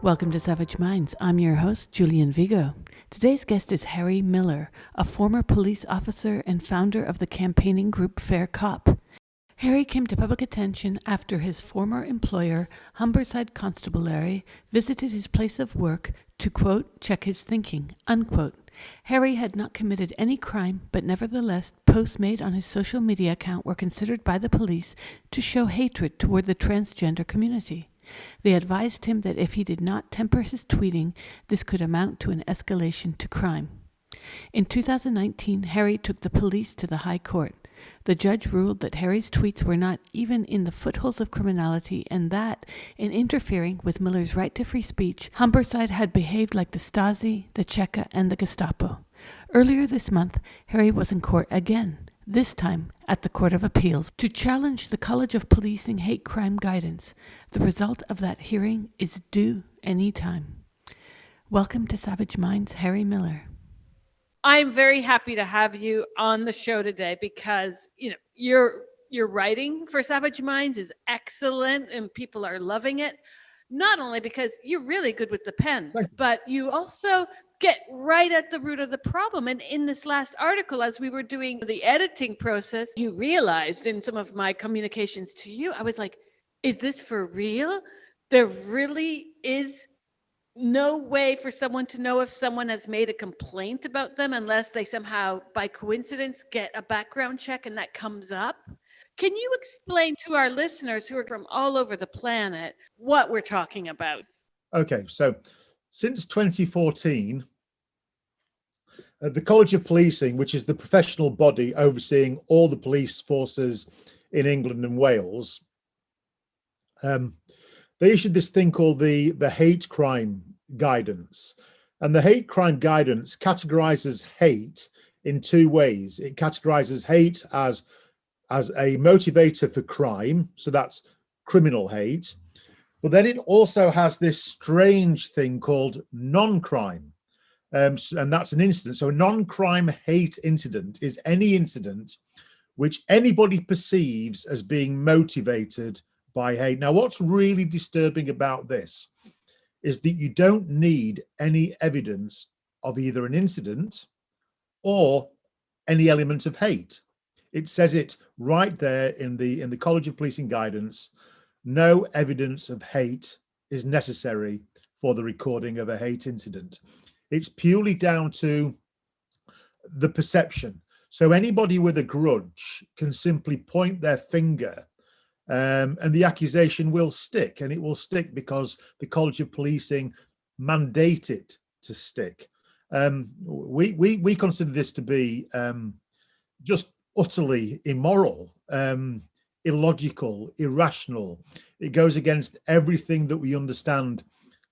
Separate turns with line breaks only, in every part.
Welcome to Savage Minds. I'm your host, Julian Vigo. Today's guest is Harry Miller, a former police officer and founder of the campaigning group Fair Cop. Harry came to public attention after his former employer, Humberside Constabulary, visited his place of work to, quote, check his thinking, unquote. Harry had not committed any crime, but nevertheless, posts made on his social media account were considered by the police to show hatred toward the transgender community. They advised him that if he did not temper his tweeting, this could amount to an escalation to crime. In 2019, Harry took the police to the High Court. The judge ruled that Harry's tweets were not even in the footholds of criminality and that, in interfering with Miller's right to free speech, Humberside had behaved like the Stasi, the Cheka, and the Gestapo. Earlier this month, Harry was in court again, this time at the Court of Appeals, to challenge the College of Policing hate crime guidance. The result of that hearing is due any time. Welcome to Savage Minds, Harry Miller. I'm very happy to have you on the show today because, your writing for Savage Minds is excellent and people are loving it. Not only because you're really good with the pen, but you also get right at the root of the problem. And in this last article, as we were doing the editing process, you realized in some of my communications to you, I was like, is this for real? There really is no way for someone to know if someone has made a complaint about them unless they somehow, by coincidence, get a background check and that comes up. Can you explain to our listeners who are from all over the planet what we're talking about?
Okay, so since 2014, the College of Policing, which is the professional body overseeing all the police forces in England and Wales, they issued this thing called the hate crime guidance. And the hate crime guidance categorizes hate in two ways. It categorizes hate as a motivator for crime, so that's criminal hate. But then it also has this strange thing called non-crime, and that's an incident. So a non-crime hate incident is any incident which anybody perceives as being motivated by hate. Now, what's really disturbing about this is that you don't need any evidence of either an incident or any element of hate. It says it right there in the College of Policing guidance. No evidence of hate is necessary for the recording of a hate incident. It's purely down to the perception. So anybody with a grudge can simply point their finger and the accusation will stick, and it will stick because the College of Policing mandate it to stick. We consider this to be just utterly immoral, illogical, irrational. It goes against everything that we understand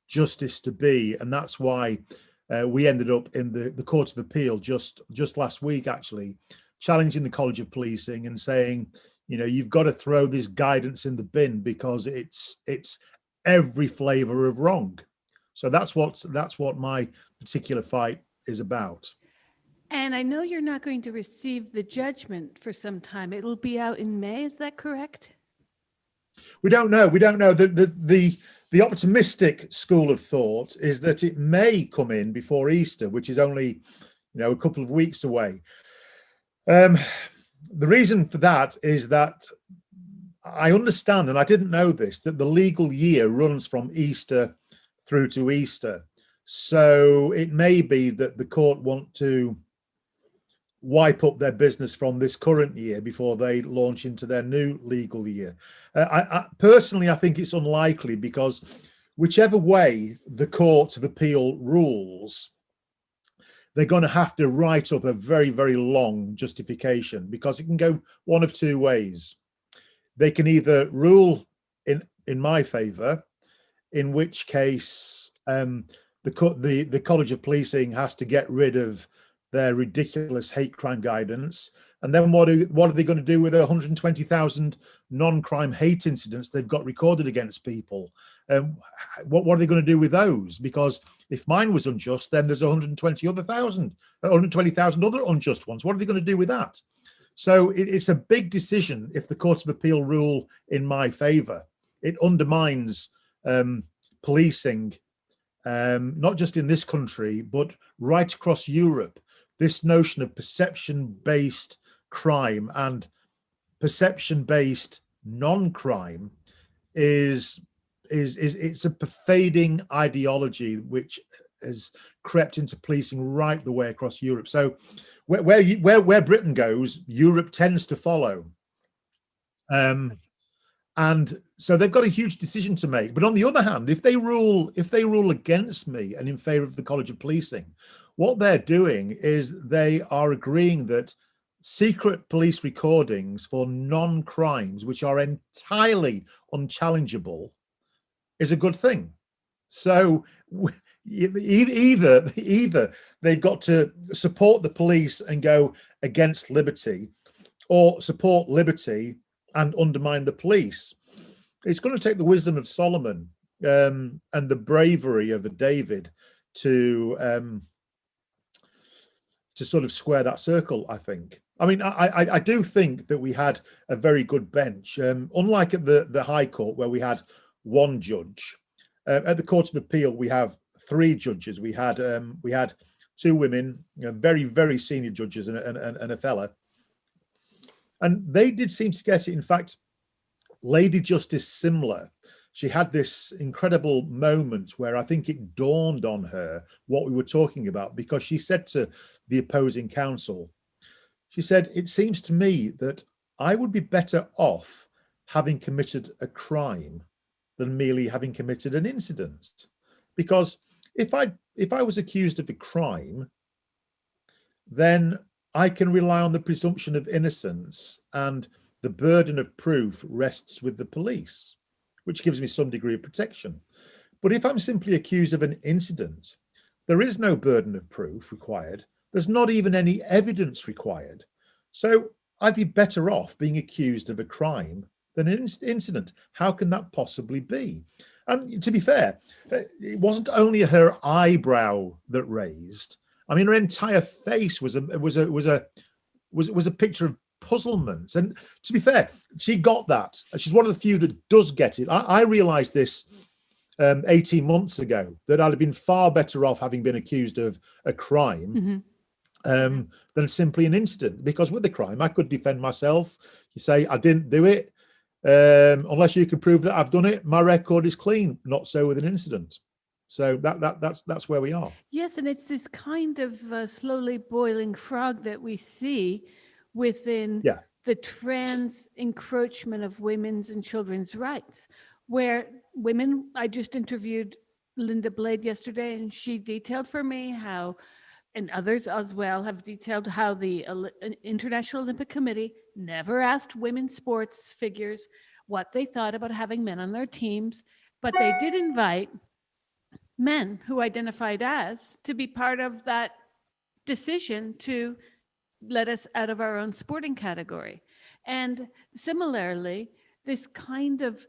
justice to be, and that's why we ended up in the Court of Appeal just last week, actually, challenging the College of Policing and saying, you've got to throw this guidance in the bin because it's every flavor of wrong. So that's what my particular fight is about.
And I know you're not going to receive the judgment for some time. It'll be out in May. Is that correct?
We don't know. The optimistic school of thought is that it may come in before Easter, which is only, a couple of weeks away. The reason for that is that I understand, and I didn't know this, that the legal year runs from Easter through to Easter. So it may be that the court want to wipe up their business from this current year before they launch into their new legal year. I personally think it's unlikely because whichever way the Court of Appeal rules, they're going to have to write up a very, very long justification because it can go one of two ways. They can either rule in my favor, in which case the College of Policing has to get rid of their ridiculous hate crime guidance. And then what are they going to do with 120,000 non-crime hate incidents they've got recorded against people? What are they going to do with those? Because if mine was unjust, then there's 120,000 other unjust ones. What are they going to do with that? So it's a big decision if the Court of Appeal rule in my favor. It undermines policing not just in this country, but right across Europe, this notion of perception-based crime and perception-based non-crime is it's a pervading ideology which has crept into policing right the way across Europe. So where Britain goes, Europe tends to follow. And so they've got a huge decision to make. But on the other hand, if they rule against me and in favor of the College of Policing, what they're doing is they are agreeing that secret police recordings for non-crimes, which are entirely unchallengeable, is a good thing. So either they've got to support the police and go against liberty, or support liberty and undermine the police. It's going to take the wisdom of Solomon and the bravery of a David to sort of square that circle, I think. I mean, I do think that we had a very good bench. Unlike at the High Court, where we had one judge, at the Court of Appeal, we have three judges. We had two women, very, very senior judges, and a fella. And they did seem to get it. In fact, Lady Justice Simler, she had this incredible moment where I think it dawned on her what we were talking about, because she said to the opposing counsel, she said, "It seems to me that I would be better off having committed a crime than merely having committed an incident. Because if I was accused of a crime, then I can rely on the presumption of innocence, and the burden of proof rests with the police, which gives me some degree of protection. But if I'm simply accused of an incident, there is no burden of proof required. There's not even any evidence required. So I'd be better off being accused of a crime than an incident. How can that possibly be?" And to be fair, it wasn't only her eyebrow that raised. I mean, her entire face was a picture of puzzlement. And to be fair, she got that. She's one of the few that does get it. I realized this 18 months ago, that I'd have been far better off having been accused of a crime than simply an incident. Because with the crime, I could defend myself. You say, I didn't do it. Unless you can prove that I've done it, my record is clean. Not so with an incident. So that's where we are.
Yes, and it's this kind of slowly boiling frog that we see within the trans encroachment of women's and children's rights, where women, I just interviewed Linda Blade yesterday, and she detailed for me how, and others as well have detailed how the International Olympic Committee never asked women sports figures what they thought about having men on their teams, but they did invite men who identified as to be part of that decision to let us out of our own sporting category. And similarly, this kind of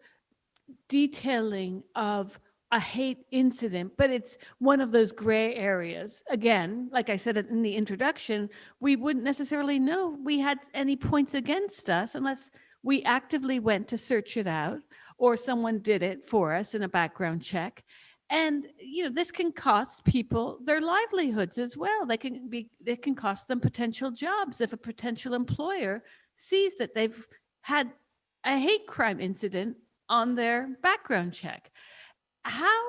detailing of a hate incident, but it's one of those gray areas. Again, like I said in the introduction, we wouldn't necessarily know we had any points against us unless we actively went to search it out, or someone did it for us in a background check. And this can cost people their livelihoods as well. It can cost them potential jobs if a potential employer sees that they've had a hate crime incident on their background check. How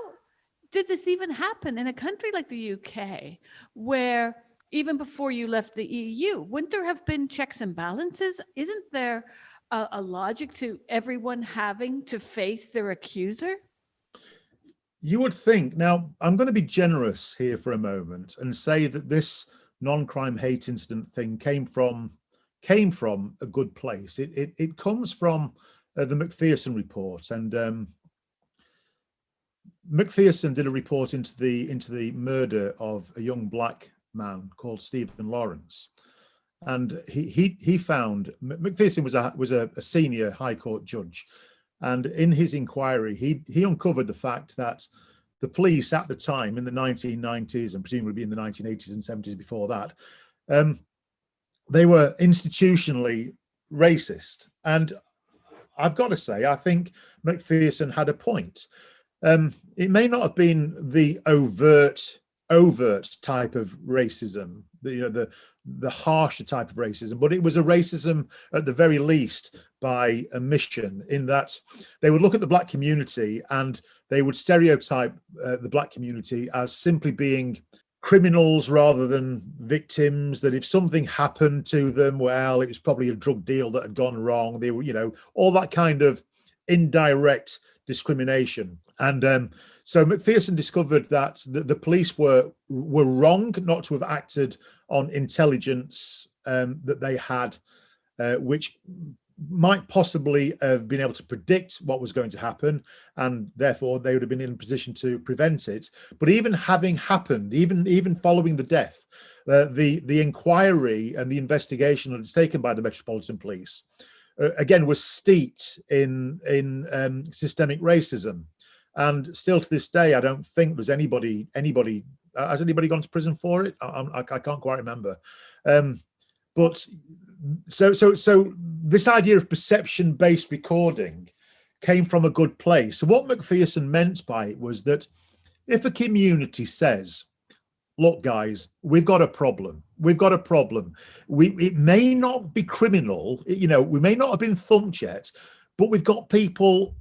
did this even happen in a country like the UK, where even before you left the EU, wouldn't there have been checks and balances? Isn't there a logic to everyone having to face their accuser?
You would think. Now, I'm going to be generous here for a moment and say that this non-crime hate incident thing came from a good place. It comes from the Macpherson report, and Macpherson did a report into the murder of a young black man called Stephen Lawrence, and he found Macpherson was a senior High Court judge. And in his inquiry, he uncovered the fact that the police at the time, in the 1990s and presumably in the 1980s and 70s before that, they were institutionally racist. And I've got to say, I think Macpherson had a point. It may not have been the overt type of racism, the harsher type of racism, but it was a racism at the very least by omission, in that they would look at the black community and they would stereotype the black community as simply being criminals rather than victims, that if something happened to them, well, it was probably a drug deal that had gone wrong. They were, all that kind of indirect discrimination. And so Macpherson discovered that the police were wrong not to have acted on intelligence that they had, which might possibly have been able to predict what was going to happen, and therefore they would have been in a position to prevent it. But even having happened, even following the death, the inquiry and the investigation that was taken by the Metropolitan Police again was steeped in systemic racism. And still to this day, I don't think there's anybody has anybody gone to prison for it? I can't quite remember. But so this idea of perception-based recording came from a good place. So what Macpherson meant by it was that if a community says, look, guys, we've got a problem. It may not be criminal, we may not have been thumped yet, but we've got people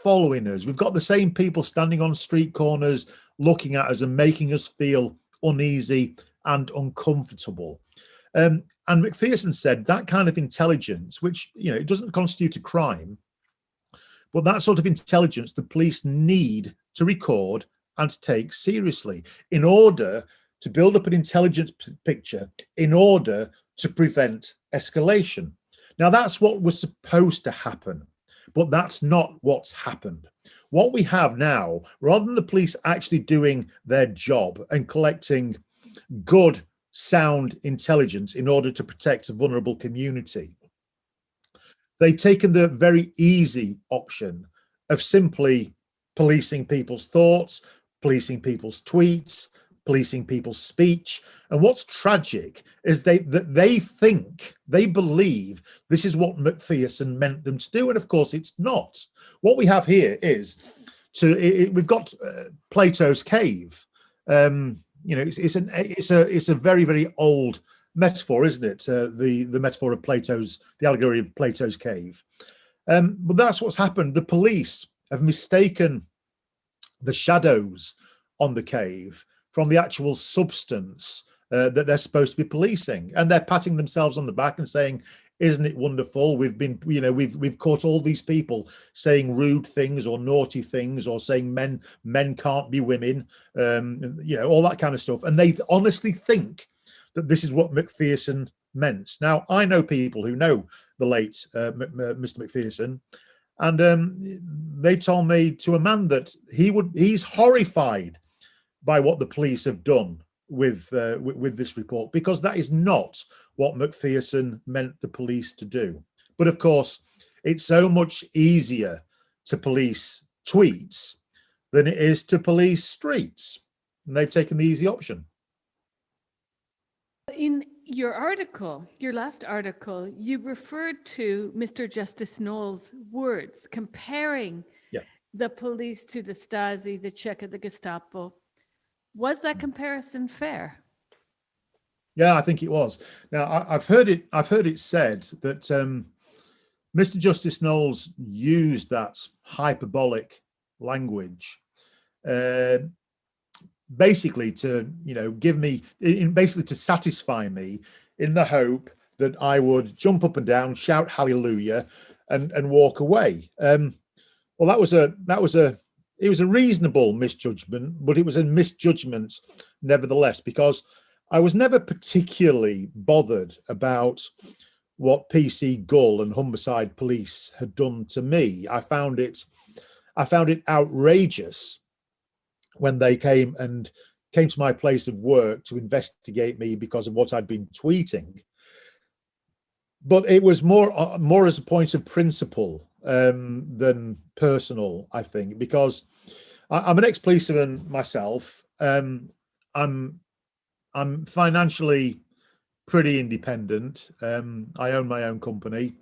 following us. We've got the same people standing on street corners looking at us and making us feel uneasy and uncomfortable. And Macpherson said that kind of intelligence, which, it doesn't constitute a crime, but that sort of intelligence the police need to record and to take seriously in order to build up an intelligence picture, in order to prevent escalation. Now, that's what was supposed to happen, but that's not what's happened. What we have now, rather than the police actually doing their job and collecting good, sound intelligence in order to protect a vulnerable community, they've taken the very easy option of simply policing people's thoughts, policing people's tweets, policing people's speech. And what's tragic is they believe this is what Macpherson meant them to do, and of course it's not. What we have here is we've got Plato's cave. It's a very, very old metaphor, isn't it? The metaphor of the allegory of Plato's cave. But that's what's happened. The police have mistaken the shadows on the cave from the actual substance that they're supposed to be policing, and they're patting themselves on the back and saying, "Isn't it wonderful? We've caught all these people saying rude things or naughty things, or saying men can't be women, all that kind of stuff." And they honestly think that this is what Macpherson meant. Now, I know people who know the late Mr. Macpherson, and they told me to a man that he's horrified by what the police have done with this report, because that is not what Macpherson meant the police to do. But of course, it's so much easier to police tweets than it is to police streets, and they've taken the easy option.
In your article, your last article, you referred to Mr. Justice Knowles' words, comparing the police to the Stasi, the Cheka, the Gestapo. Was that comparison fair?
Yeah, I think it was. Now, I've heard it said that Mr. Justice Knowles used that hyperbolic language, basically to to satisfy me, in the hope that I would jump up and down, shout hallelujah, and walk away. Well, it was a reasonable misjudgment, but it was a misjudgment nevertheless, because I was never particularly bothered about what PC Gull and Humberside Police had done to me. I found it outrageous when they came to my place of work to investigate me because of what I'd been tweeting. But it was more as a point of principle than personal, I think, because I'm an ex-policeman myself. I'm financially pretty independent. I own my own company.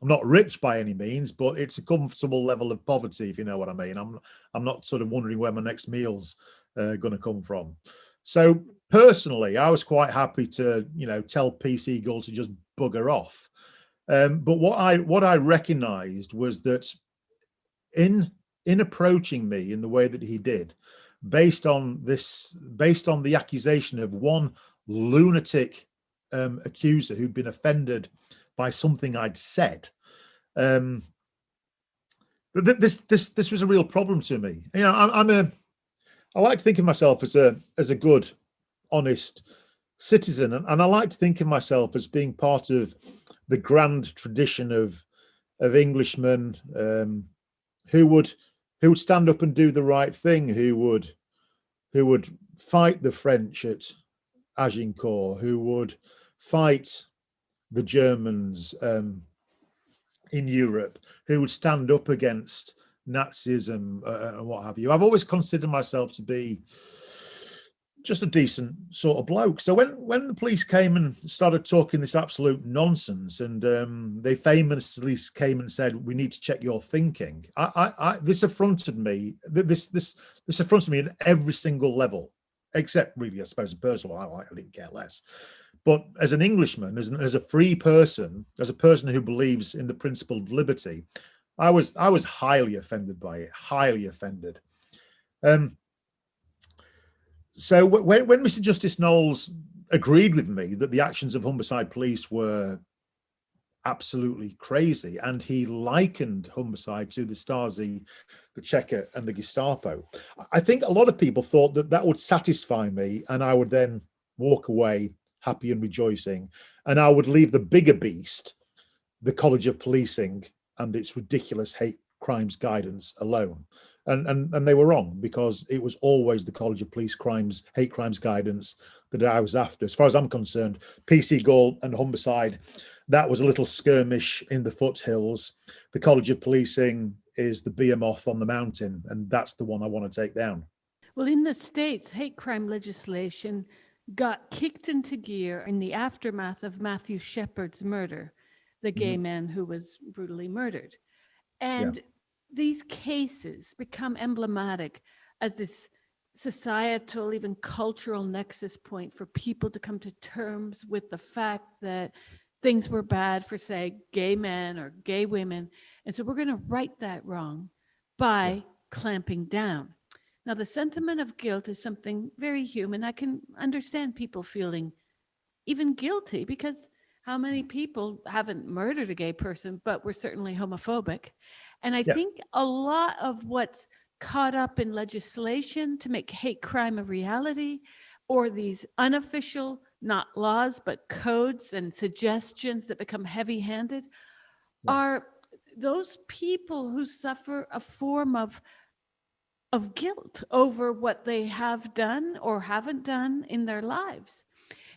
not rich by any means, but it's a comfortable level of poverty, if you know what I mean. I'm not sort of wondering where my next meal's going to come from. So personally, I was quite happy to, tell Peace Eagle to just bugger off. But what I recognised was that in approaching me in the way that he did, based on the accusation of one lunatic accuser who'd been offended by something I'd said, but this was a real problem to me. I like to think of myself as a good, honest citizen, and I like to think of myself as being part of the grand tradition of Englishmen who would stand up and do the right thing, who would fight the French at Agincourt, who would fight the Germans in Europe, who would stand up against Nazism and what have you. I've always considered myself to be just a decent sort of bloke. So when the police came and started talking this absolute nonsense, and they famously came and said, "We need to check your thinking," this affronted me. This affronted me at every single level, except really, I suppose, a personal. I didn't care less. But as an Englishman, as a free person, as a person who believes in the principle of liberty, I was highly offended by it. Highly offended. So when Mr. Justice Knowles agreed with me that the actions of Humberside Police were absolutely crazy, and he likened Humberside to the Stasi, the Cheka, and the Gestapo, I think a lot of people thought that would satisfy me, and I would then walk away happy and rejoicing, and I would leave the bigger beast, the College of Policing and its ridiculous hate crimes guidance, alone. And they were wrong, because it was always the College of hate crimes guidance that I was after. As far as I'm concerned, Peace Eagle and Humberside, that was a little skirmish in the foothills. The College of Policing is the behemoth on the mountain, and that's the one I want to take down.
Well, in the States, hate crime legislation got kicked into gear in the aftermath of Matthew Shepard's murder, the gay man who was brutally murdered. And these cases become emblematic as this societal, even cultural nexus point for people to come to terms with the fact that things were bad for, say, gay men or gay women. And so we're going to right that wrong by clamping down. Now, the sentiment of guilt is something very human. I can understand people feeling even guilty, because how many people haven't murdered a gay person, but were certainly homophobic? And I think a lot of what's caught up in legislation to make hate crime a reality, or these unofficial, not laws, but codes and suggestions that become heavy-handed, are those people who suffer a form of guilt over what they have done or haven't done in their lives.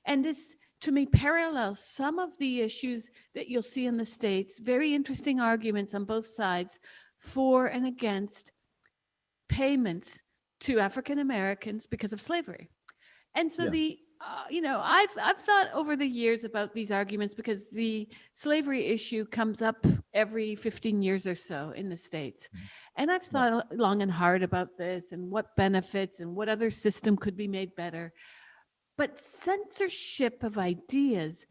And this, to me, parallels some of the issues that you'll see in the States. Very interesting arguments on both sides for and against payments to African Americans because of slavery. And so I've thought over the years about these arguments, because the slavery issue comes up every 15 years or so in the States. And I've thought long and hard about this, and what benefits and what other system could be made better. But censorship of ideas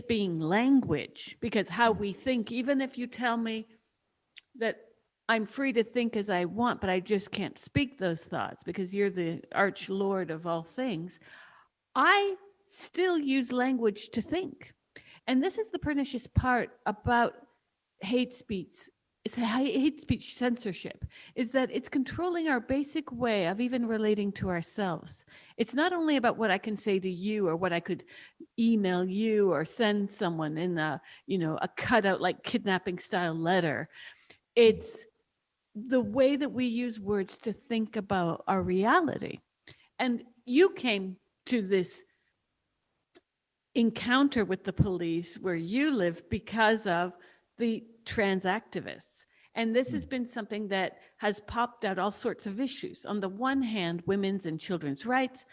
being language, because how we think, even if you tell me that I'm free to think as I want, but I just can't speak those thoughts because you're the arch lord of all things, I still use language to think. And this is the pernicious part about hate speech. It's hate speech censorship, is that it's controlling our basic way of even relating to ourselves. It's not only about what I can say to you, or what I could email you or send someone in a cutout, like kidnapping style letter. It's the way that we use words to think about our reality. And you came to this encounter with the police where you live because of the trans activists. And this has been something that has popped out all sorts of issues. On the one hand, women's and children's rights,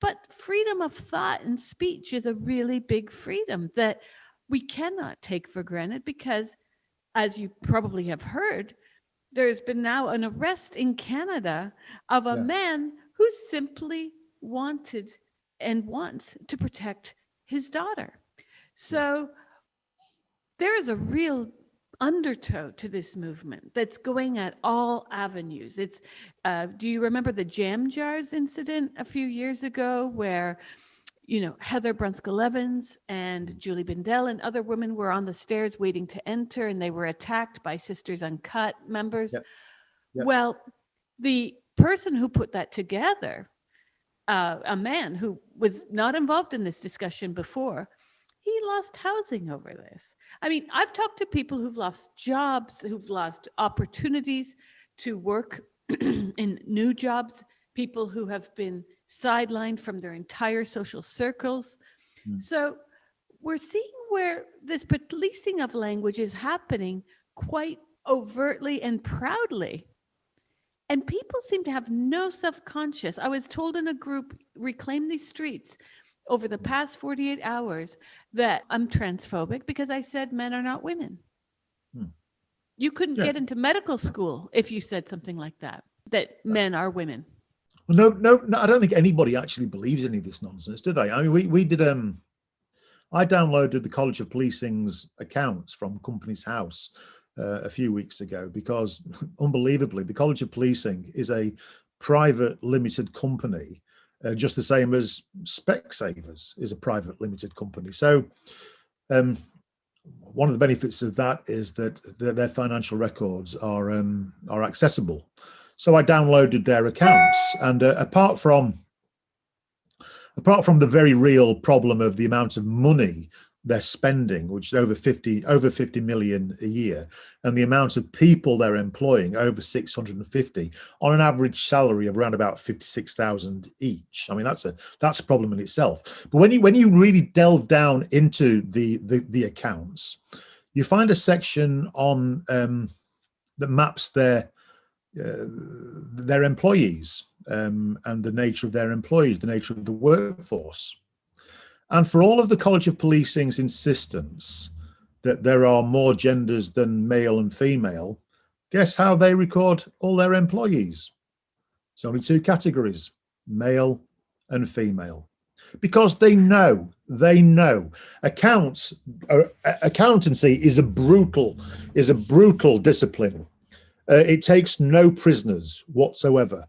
but freedom of thought and speech is a really big freedom that we cannot take for granted because, as you probably have heard, there's been now an arrest in Canada of a
Yeah.
man who simply wanted and wants to protect his daughter. So there is a real undertow to this movement that's going at all avenues. It's do you remember the jam jars incident a few years ago where Heather Brunskill-Evans and Julie Bindel and other women were on the stairs waiting to enter, and they were attacked by Sisters Uncut members?
Yep. Yep.
Well, the person who put that together, a man who was not involved in this discussion before, he lost housing over this. I mean, I've talked to people who've lost jobs, who've lost opportunities to work in new jobs, people who have been sidelined from their entire social circles. So we're seeing where this policing of language is happening quite overtly and proudly. And people seem to have no self-conscious. I was told in a group, Reclaim These Streets, over the past 48 hours that I'm transphobic because I said men are not women. You couldn't get into medical school if you said something like that men are women.
Well, no, I don't think anybody actually believes any of this nonsense, do they? I mean, we did. I downloaded the College of Policing's accounts from Companies House a few weeks ago because, unbelievably, the College of Policing is a private limited company, just the same as Specsavers is a private limited company. So, one of the benefits of that is that their financial records are accessible. So I downloaded their accounts, and apart from the very real problem of the amount of money they're spending, which is over 50 million a year, and the amount of people they're employing, over 650, on an average salary of around about 56,000 each. I mean, that's a problem in itself. But when you really delve down into the accounts, you find a section on that maps their employees and the nature of their employees, the nature of the workforce. And for all of the College of Policing's insistence that there are more genders than male and female, guess how they record all their employees? It's only two categories, male and female. Because they know. Accountancy is a brutal discipline. It takes no prisoners whatsoever.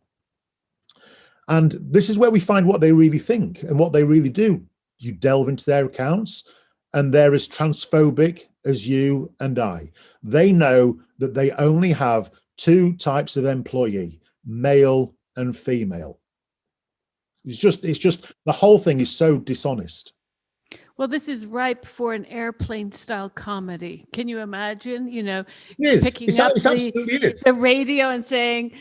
And this is where we find what they really think and what they really do. You delve into their accounts, and they're as transphobic as you and I. They know that they only have two types of employee, male and female. It's just the whole thing is so dishonest.
Well, this is ripe for an Airplane style comedy. Can you imagine,
picking
up the radio and saying,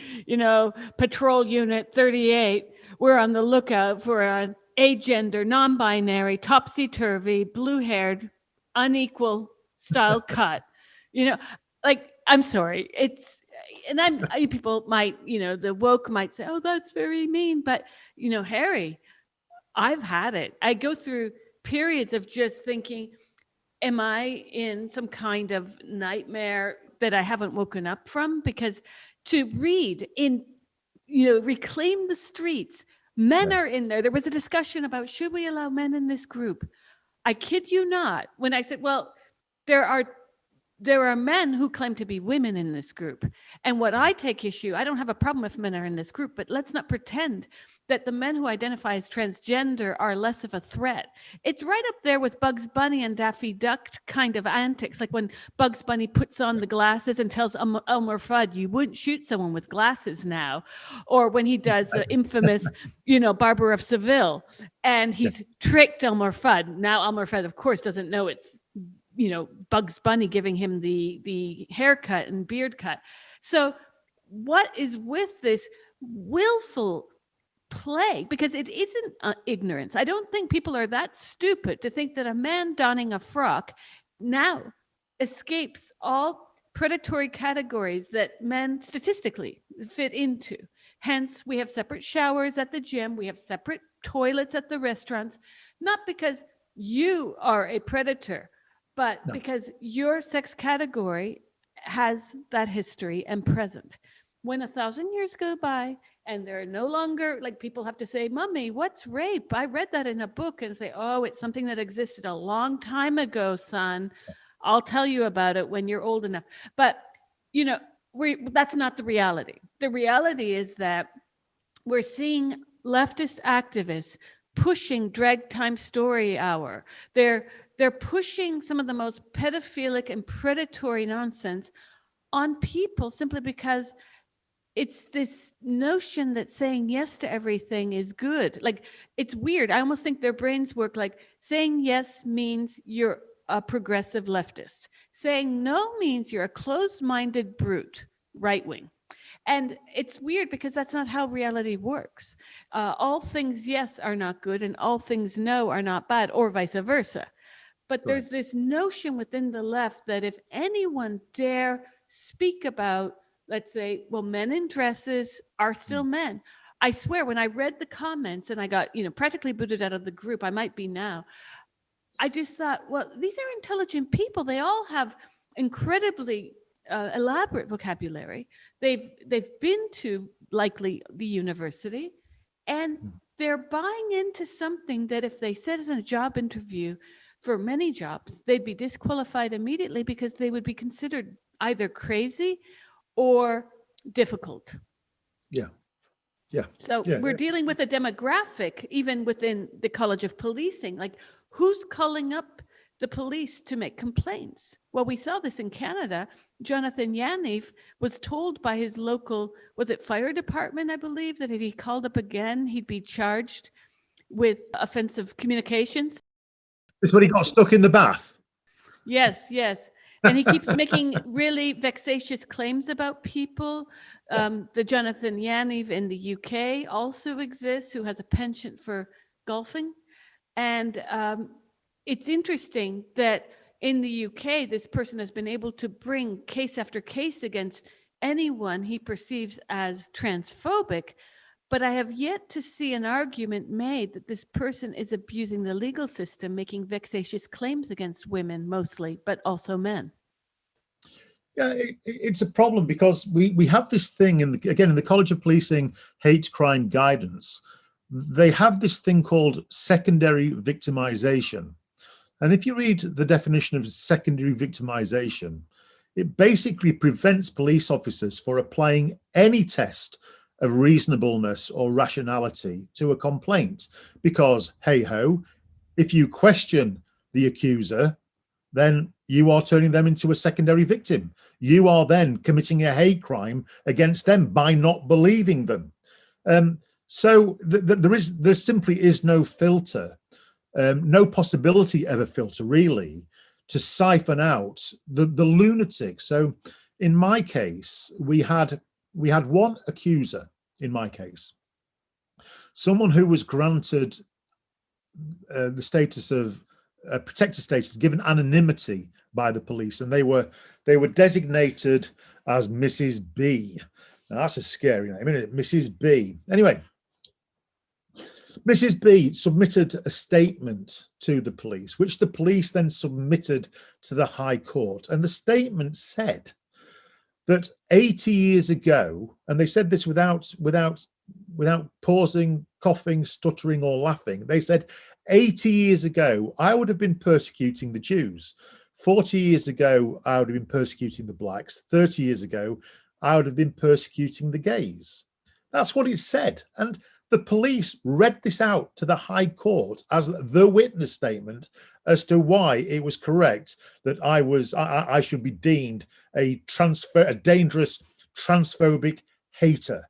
Patrol Unit 38, we're on the lookout for an agender, non-binary, topsy-turvy, blue-haired, unequal style cut. I'm sorry. People might, the woke might say, oh, that's very mean. But, Harry, I've had it. I go through periods of just thinking, am I in some kind of nightmare that I haven't woken up from? Because to read in, Reclaim the Streets, men are in there. There was a discussion about, should we allow men in this group? I kid you not. When I said, well, there are men who claim to be women in this group. And what I take issue, I don't have a problem if men are in this group, but let's not pretend that the men who identify as transgender are less of a threat. It's right up there with Bugs Bunny and Daffy Duck kind of antics, like when Bugs Bunny puts on the glasses and tells Elmer Fudd, you wouldn't shoot someone with glasses now. Or when he does the infamous, Barber of Seville, and he's tricked Elmer Fudd. Now Elmer Fudd, of course, doesn't know it's Bugs Bunny giving him the haircut and beard cut. So what is with this willful play? Because it isn't ignorance. I don't think people are that stupid to think that a man donning a frock now escapes all predatory categories that men statistically fit into. Hence, we have separate showers at the gym. We have separate toilets at the restaurants, not because you are a predator, but
No.
because your sex category has that history and present. When 1,000 years go by and they're no longer, like, people have to say, "Mummy, what's rape? I read that in a book," and say, "Oh, it's something that existed a long time ago, son. I'll tell you about it when you're old enough." But, you know, that's not the reality. The reality is that we're seeing leftist activists pushing drag time story hour. They're pushing some of the most pedophilic and predatory nonsense on people simply because it's this notion that saying yes to everything is good. Like, it's weird. I almost think their brains work like saying yes means you're a progressive leftist. Saying no means you're a closed-minded brute, right wing. And it's weird because that's not how reality works. All things yes are not good and all things no are not bad, or vice versa. But there's
Right.
this notion within the left that if anyone dare speak about, let's say, well, men in dresses are still men. I swear, when I read the comments and I got, practically booted out of the group, I might be now. I just thought, well, these are intelligent people. They all have incredibly elaborate vocabulary. They've been to likely the university, and they're buying into something that if they said in a job interview for many jobs, they'd be disqualified immediately because they would be considered either crazy or difficult.
Yeah. Yeah.
So
Yeah.
we're dealing with a demographic, even within the College of Policing. Like, who's calling up the police to make complaints? Well, we saw this in Canada. Jonathan Yaniv was told by his local, was it fire department, I believe, that if he called up again, he'd be charged with offensive communications.
This is when he got stuck in the bath.
Yes, yes. And he keeps making really vexatious claims about people. The Jonathan Yaniv in the UK also exists, who has a penchant for golfing. And it's interesting that in the UK, this person has been able to bring case after case against anyone he perceives as transphobic. But I have yet to see an argument made that this person is abusing the legal system, making vexatious claims against women mostly, but also men.
Yeah, it's a problem because we have this thing in the College of Policing hate crime guidance. They have this thing called secondary victimization. And if you read the definition of secondary victimization, it basically prevents police officers from applying any test of reasonableness or rationality to a complaint. Because, hey ho, if you question the accuser, then you are turning them into a secondary victim. You are then committing a hate crime against them by not believing them. So there simply is no filter, no possibility of a filter really to siphon out the lunatic. So in my case, we had one accuser in my case, someone who was granted the status of protected status, given anonymity by the police, and they were designated as Mrs. B. Now that's a scary name, isn't it? Mrs. B. Anyway, Mrs. B submitted a statement to the police, which the police then submitted to the High Court, and the statement said that 80 years ago, and they said this without pausing, coughing, stuttering, or laughing. They said, 80 years ago, I would have been persecuting the Jews. 40 years ago, I would have been persecuting the blacks. 30 years ago, I would have been persecuting the gays. That's what it said. And the police read this out to the High Court as the witness statement as to why it was correct that I should be deemed a dangerous transphobic hater.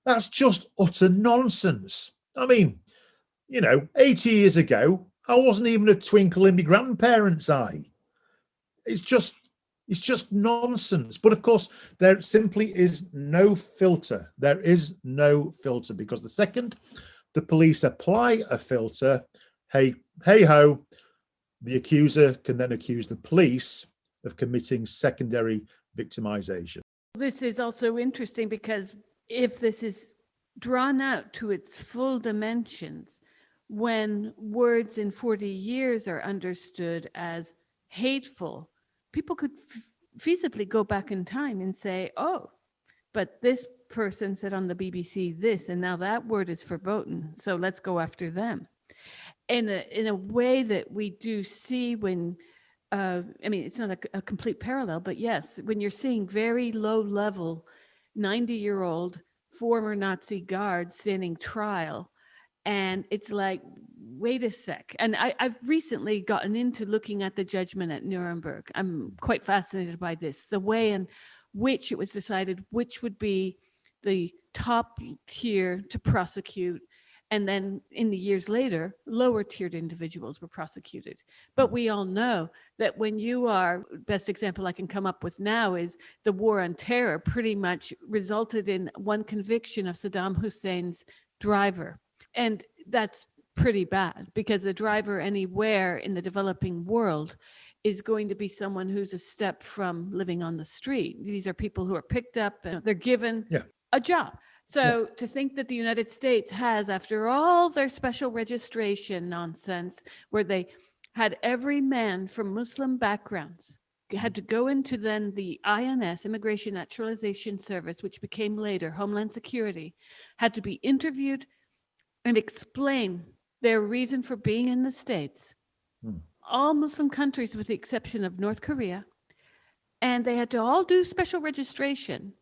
That's just utter nonsense. I mean, 80 years ago, I wasn't even a twinkle in my grandparents' eye. It's just nonsense. But of course, there simply is no filter. There is no filter because the second the police apply a filter, hey ho, the accuser can then accuse the police of committing secondary victimization.
This is also interesting because if this is drawn out to its full dimensions, when words in 40 years are understood as hateful, people could feasibly go back in time and say, oh, but this person said on the BBC this, and now that word is verboten, so let's go after them. In a way that we do see when, I mean, it's not a complete parallel, but yes, when you're seeing very low level 90-year-old former Nazi guards standing trial, and it's like, wait a sec. And I've recently gotten into looking at the judgment at Nuremberg. I'm quite fascinated by this, the way in which it was decided which would be the top tier to prosecute. And then in the years later, lower tiered individuals were prosecuted. But we all know that when you are, best example I can come up with now is the war on terror pretty much resulted in one conviction of Saddam Hussein's driver. And that's pretty bad, because the driver anywhere in the developing world is going to be someone who's a step from living on the street. These are people who are picked up and they're given a job. So to think that the United States has, after all their special registration nonsense, where they had every man from Muslim backgrounds had to go into then the INS, Immigration Naturalization Service, which became later Homeland Security, had to be interviewed and explain their reason for being in the States. All Muslim countries with the exception of North Korea. And they had to all do special registration.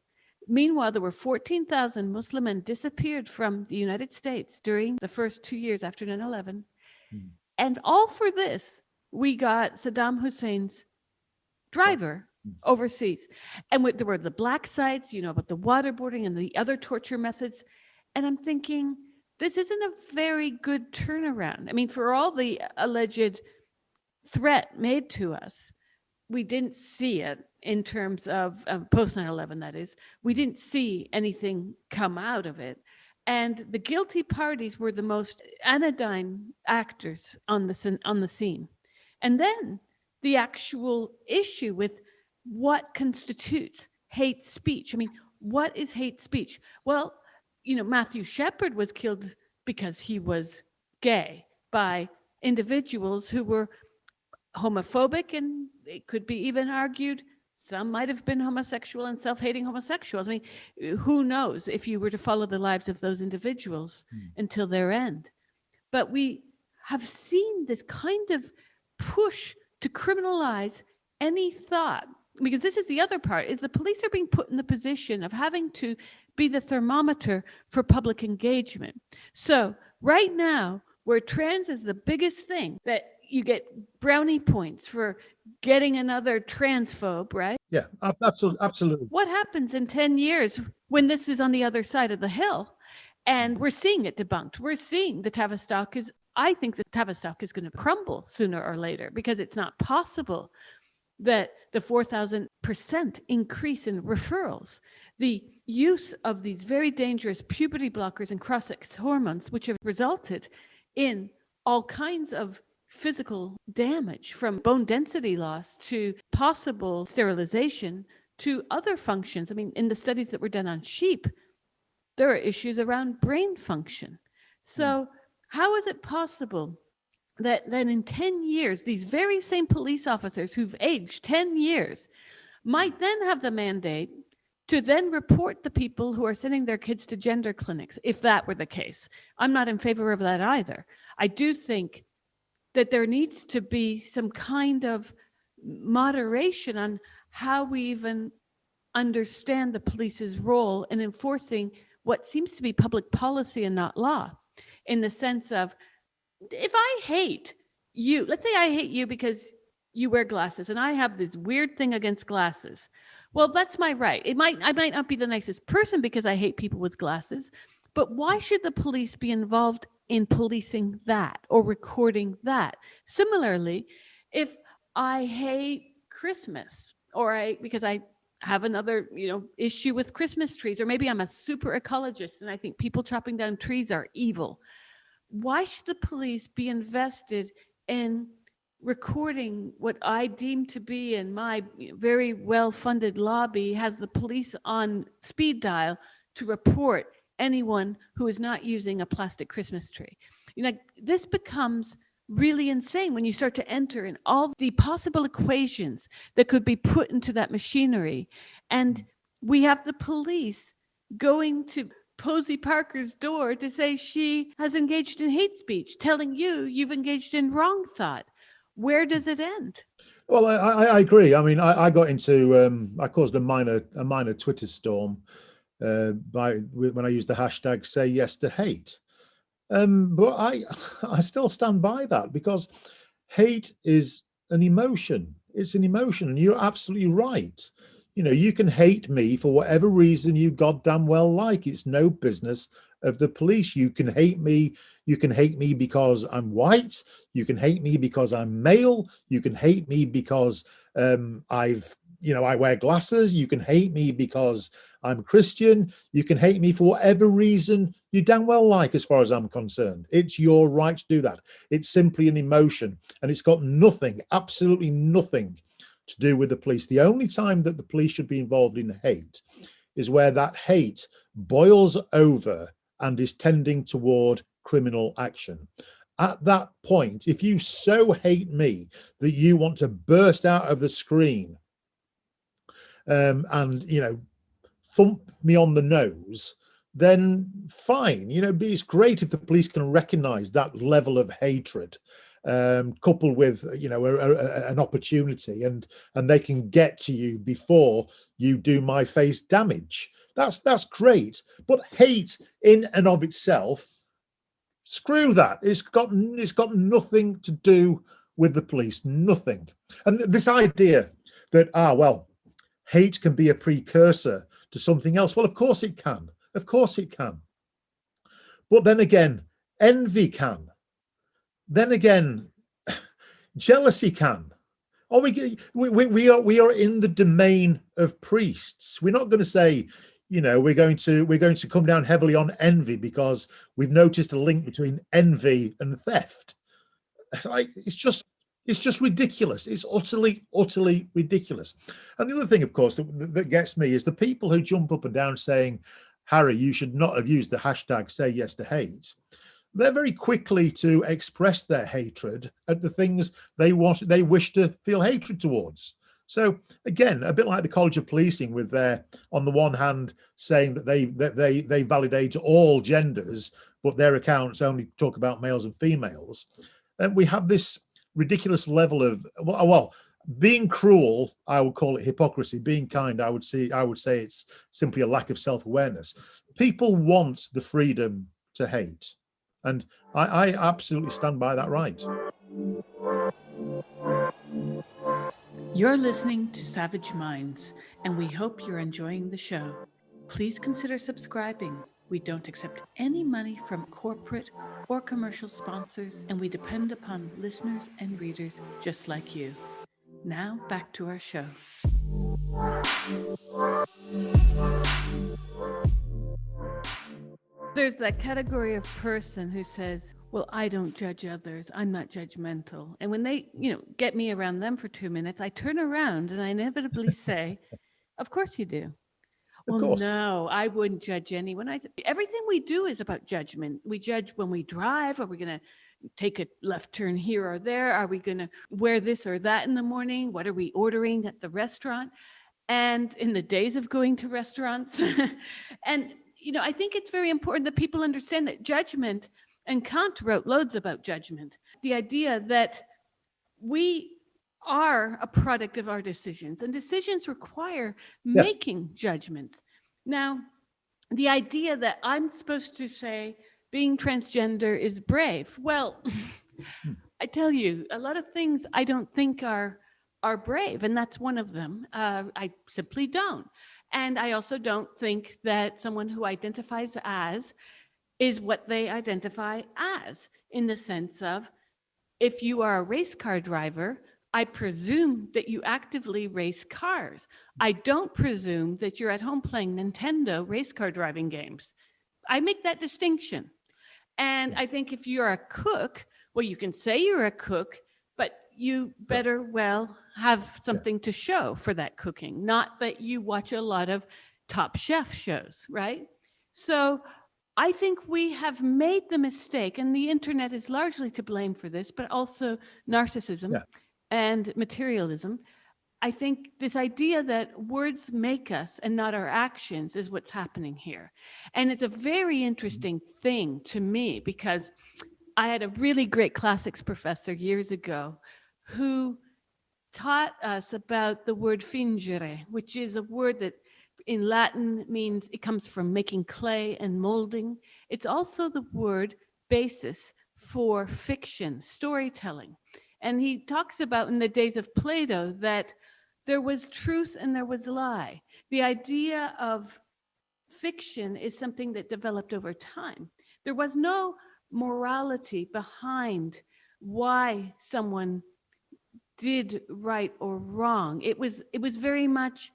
Meanwhile, there were 14,000 Muslim men disappeared from the United States during the first 2 years after 9/11. And all for this, we got Saddam Hussein's driver overseas. And there were the black sites, about the waterboarding and the other torture methods. And I'm thinking, this isn't a very good turnaround. I mean, for all the alleged threat made to us, we didn't see it in terms of post 9/11, that is. We didn't see anything come out of it. And the guilty parties were the most anodyne actors on the scene. And then the actual issue with what constitutes hate speech. I mean, what is hate speech? Well, Matthew Shepard was killed because he was gay by individuals who were homophobic, and it could be even argued some might have been homosexual and self-hating homosexuals. I mean, who knows if you were to follow the lives of those individuals until their end. But we have seen this kind of push to criminalize any thought, because this is the other part, is the police are being put in the position of having to be the thermometer for public engagement. So right now, where trans is the biggest thing, that you get brownie points for getting another transphobe, right?
Yeah, absolutely.
What happens in 10 years when this is on the other side of the hill? And we're seeing it debunked. We're seeing the Tavistock I think the Tavistock is going to crumble sooner or later, because it's not possible that the 4,000% increase in referrals, the use of these very dangerous puberty blockers and cross-sex hormones, which have resulted in all kinds of physical damage, from bone density loss to possible sterilization to other functions. I mean, in the studies that were done on sheep, there are issues around brain function. So how is it possible that in 10 years, these very same police officers who've aged 10 years might then have the mandate to then report the people who are sending their kids to gender clinics, if that were the case? I'm not in favor of that either. I do think that there needs to be some kind of moderation on how we even understand the police's role in enforcing what seems to be public policy and not law, in the sense of, if I hate you, let's say I hate you because you wear glasses and I have this weird thing against glasses. Well, that's my right. I might not be the nicest person because I hate people with glasses, but why should the police be involved in policing that or recording that? Similarly, if I hate Christmas, because I have another, issue with Christmas trees, or maybe I'm a super ecologist and I think people chopping down trees are evil, why should the police be invested in recording what I deem to be, in my very well-funded lobby, has the police on speed dial to report anyone who is not using a plastic Christmas tree? This becomes really insane when you start to enter in all the possible equations that could be put into that machinery. And we have the police going to Posey Parker's door to say she has engaged in hate speech, telling you've engaged in wrong thought. Where does it end?
Well, I agree. I mean, I got into I caused a minor Twitter storm when I used the hashtag Say Yes to Hate. But I still stand by that, because hate is an emotion. It's an emotion, and you're absolutely right. You can hate me for whatever reason you goddamn well like. It's no business of the police. You can hate me. You can hate me because I'm white. You can hate me because I'm male. You can hate me because I wear glasses. You can hate me because I'm Christian. You can hate me for whatever reason you damn well like, as far as I'm concerned. It's your right to do that. It's simply an emotion, and it's got nothing, absolutely nothing, to do with the police. The only time that the police should be involved in hate is where that hate boils over and is tending toward criminal action. At that point, if you so hate me that you want to burst out of the screen and thump me on the nose, then fine. It's great if the police can recognize that level of hatred, coupled with an opportunity, and they can get to you before you do my face damage. That's great. But hate in and of itself, screw that. It's got nothing to do with the police. Nothing. And this idea that hate can be a precursor to something else. Well, of course it can. Of course it can. But then again, envy can. Then again, jealousy can. We are in the domain of priests. We're not going to say, we're going to come down heavily on envy because we've noticed a link between envy and theft. It's just ridiculous. It's utterly ridiculous. And the other thing, of course, that gets me is the people who jump up and down saying, Harry, you should not have used the hashtag Say Yes to Hate. They're very quickly to express their hatred at the things they wish to feel hatred towards. So again, a bit like the College of Policing, with their, on the one hand, saying that they validate all genders, but their accounts only talk about males and females. And we have this ridiculous level of being cruel. I would call it hypocrisy. Being kind, I would say it's simply a lack of self-awareness. People want the freedom to hate. And I absolutely stand by that right.
You're listening to Savage Minds, and we hope you're enjoying the show. Please consider subscribing. We don't accept any money from corporate or commercial sponsors, and we depend upon listeners and readers just like you. Now, back to our show. There's that category of person who says, well, I don't judge others. I'm not judgmental. And when they, get me around them for 2 minutes, I turn around and I inevitably say, of course you do. Well, no, I wouldn't judge anyone. Everything we do is about judgment. We judge when we drive. Are we going to take a left turn here or there? Are we going to wear this or that in the morning? What are we ordering at the restaurant? And in the days of going to restaurants. And, I think it's very important that people understand that judgment, and Kant wrote loads about judgment, the idea that we are a product of our decisions, and decisions require making judgments. Now, the idea that I'm supposed to say being transgender is brave. Well, I tell you, a lot of things I don't think are brave, and that's one of them. I simply don't. And I also don't think that someone who identifies as is what they identify as, in the sense of, if you are a race car driver, I presume that you actively race cars. I don't presume that you're at home playing Nintendo race car driving games. I make that distinction. And I think if you're a cook, well, you can say you're a cook, but you better have something to show for that cooking, not that you watch a lot of Top Chef shows, right? So I think we have made the mistake, and the internet is largely to blame for this, but also narcissism
Yeah.
and materialism. I think this idea that words make us and not our actions is what's happening here. And it's a very interesting thing to me because I had a really great classics professor years ago who taught us about the word fingere, which is a word that in Latin means it comes from making clay and molding. It's also the word basis for fiction, storytelling. And he talks about in the days of Plato that there was truth and there was lie. The idea of fiction is something that developed over time. There was no morality behind why someone did right or wrong. It was very much,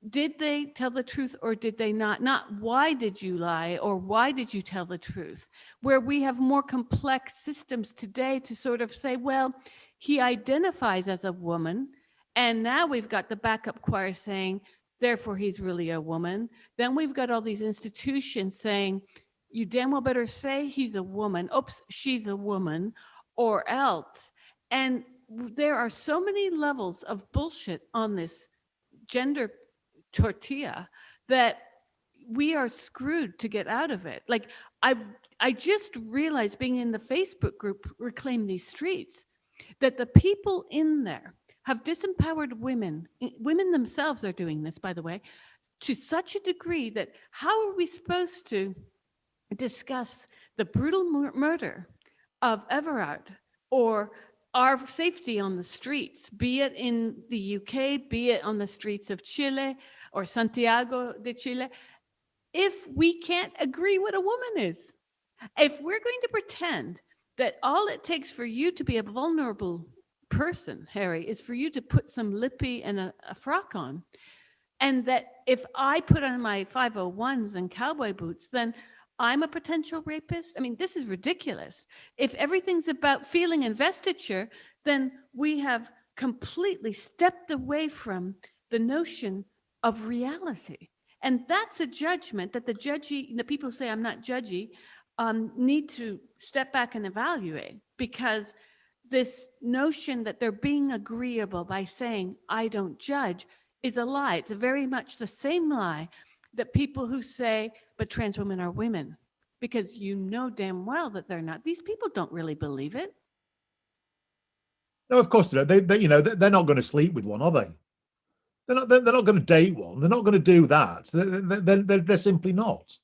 did they tell the truth or did they not? Not why did you lie or why did you tell the truth? Where we have more complex systems today to sort of say, well, he identifies as a woman, and now we've got the backup choir saying, therefore he's really a woman. Then we've got all these institutions saying, you damn well better say he's a woman. Oops, she's a woman, or else. And there are so many levels of bullshit on this gender tortilla that we are screwed to get out of it. Like I just realized, being in the Facebook group Reclaim These Streets, that the people in there have disempowered women. Women themselves are doing this, by the way, to such a degree that how are we supposed to discuss the brutal murder of Everard or our safety on the streets, be it in the UK, be it on the streets of Chile or Santiago de Chile, if we can't agree what a woman is? If we're going to pretend that all it takes for you to be a vulnerable person, Harry, is for you to put some lippy and a frock on, and that if I put on my 501s and cowboy boots, then I'm a potential rapist? I mean, this is ridiculous. If everything's about feeling investiture, then we have completely stepped away from the notion of reality. And that's a judgment that the people who say I'm not judgy, need to step back and evaluate, because this notion that they're being agreeable by saying, I don't judge, is a lie. It's very much the same lie that people who say, but trans women are women, because you know damn well that they're not. These people don't really believe it.
No, of course they don't. They they're not going to sleep with one, are they? They're not going to date one. They're not going to do that. They're simply not.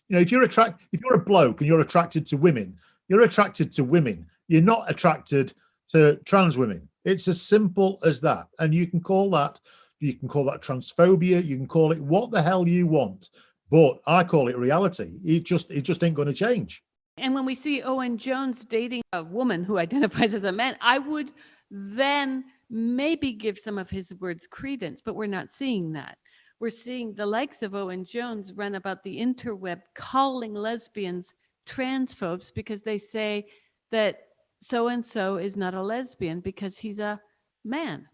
If you're a bloke and you're attracted to women, you're attracted to women. You're not attracted to trans women. It's as simple as that. And you can call that transphobia. You can call it what the hell you want, but I call it reality. It just ain't going to change.
And when we see Owen Jones dating a woman who identifies as a man, I would then maybe give some of his words credence, but we're not seeing that. We're seeing the likes of Owen Jones run about the interweb calling lesbians transphobes because they say that so-and-so is not a lesbian because he's a man.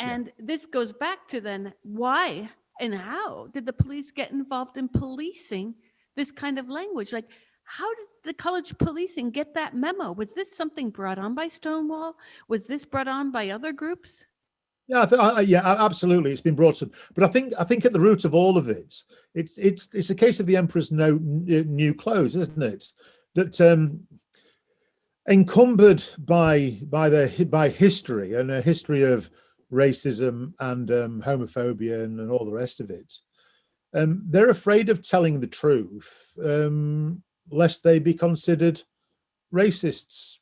And this goes back to then why and how did the police get involved in policing this kind of language? Like, how did the college policing get that memo? Was this something brought on by Stonewall? Was this brought on by other groups?
Yeah, absolutely. It's been brought up, but I think at the root of all of it, it's a case of the emperor's new clothes, isn't it? That encumbered by history and a history of racism and homophobia and all the rest of it. They're afraid of telling the truth, lest they be considered racists,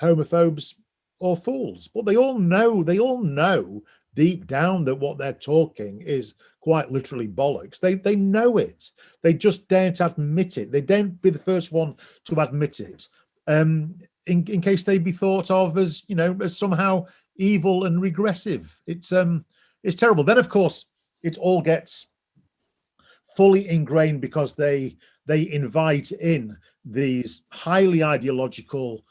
homophobes, or fools. But they all know deep down that what they're talking is quite literally bollocks. They know it. They just daren't admit it. They don't be the first one to admit it, in case they be thought of as as somehow evil and regressive. It's terrible. Then of course it all gets fully ingrained because they invite in these highly ideological,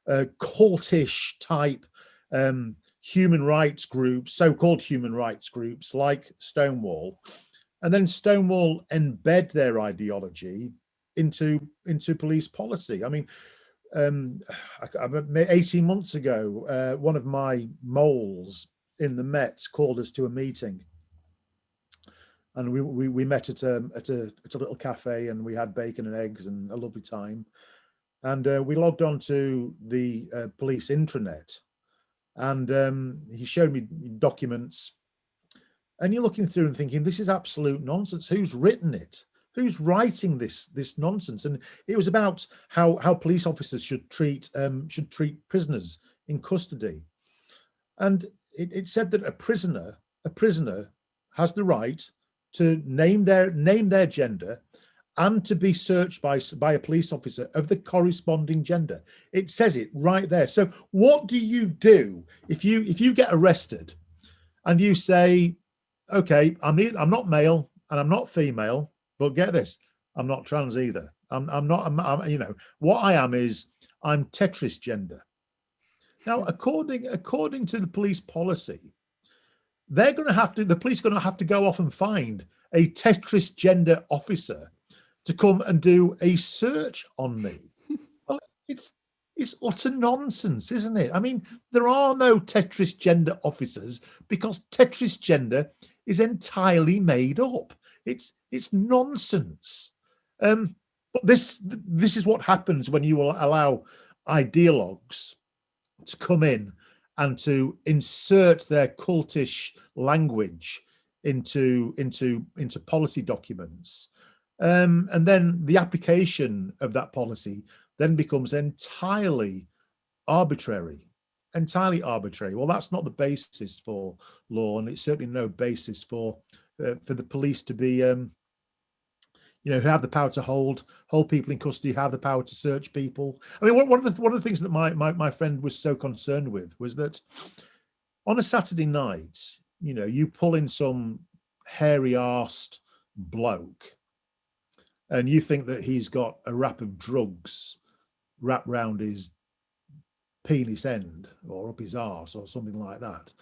cultish type human rights groups, so-called human rights groups like Stonewall, and then Stonewall embed their ideology into police policy. I mean, 18 months ago, one of my moles in the Met called us to a meeting, and we met at a little cafe, and we had bacon and eggs and a lovely time. And we logged on to the police intranet, and he showed me documents, and you're looking through and thinking, this is absolute nonsense. Who's written it? Who's writing this nonsense? And it was about how police officers should treat prisoners in custody. And it said that a prisoner has the right to name their gender and to be searched by a police officer of the corresponding gender. It says it right there. So what do you do if you get arrested and you say, okay, I'm not male and I'm not female, but get this, I'm not trans either. I'm what I am is I'm Tetris gender. Now, according to the police policy, the police are going to have to go off and find a Tetris gender officer to come and do a search on me. Well, it's utter nonsense, isn't it? I mean, there are no Tetris gender officers because Tetris gender is entirely made up. It's nonsense. But this is what happens when you allow ideologues to come in and to insert their cultish language into policy documents. And then the application of that policy then becomes entirely arbitrary. Well, that's not the basis for law, and it's certainly no basis for the police to be, who have the power to hold people in custody, have the power to search people. I mean, one of the things that my friend was so concerned with was that on a Saturday night, you pull in some hairy-arsed bloke, and you think that he's got a wrap of drugs wrapped round his penis end or up his arse or something like that.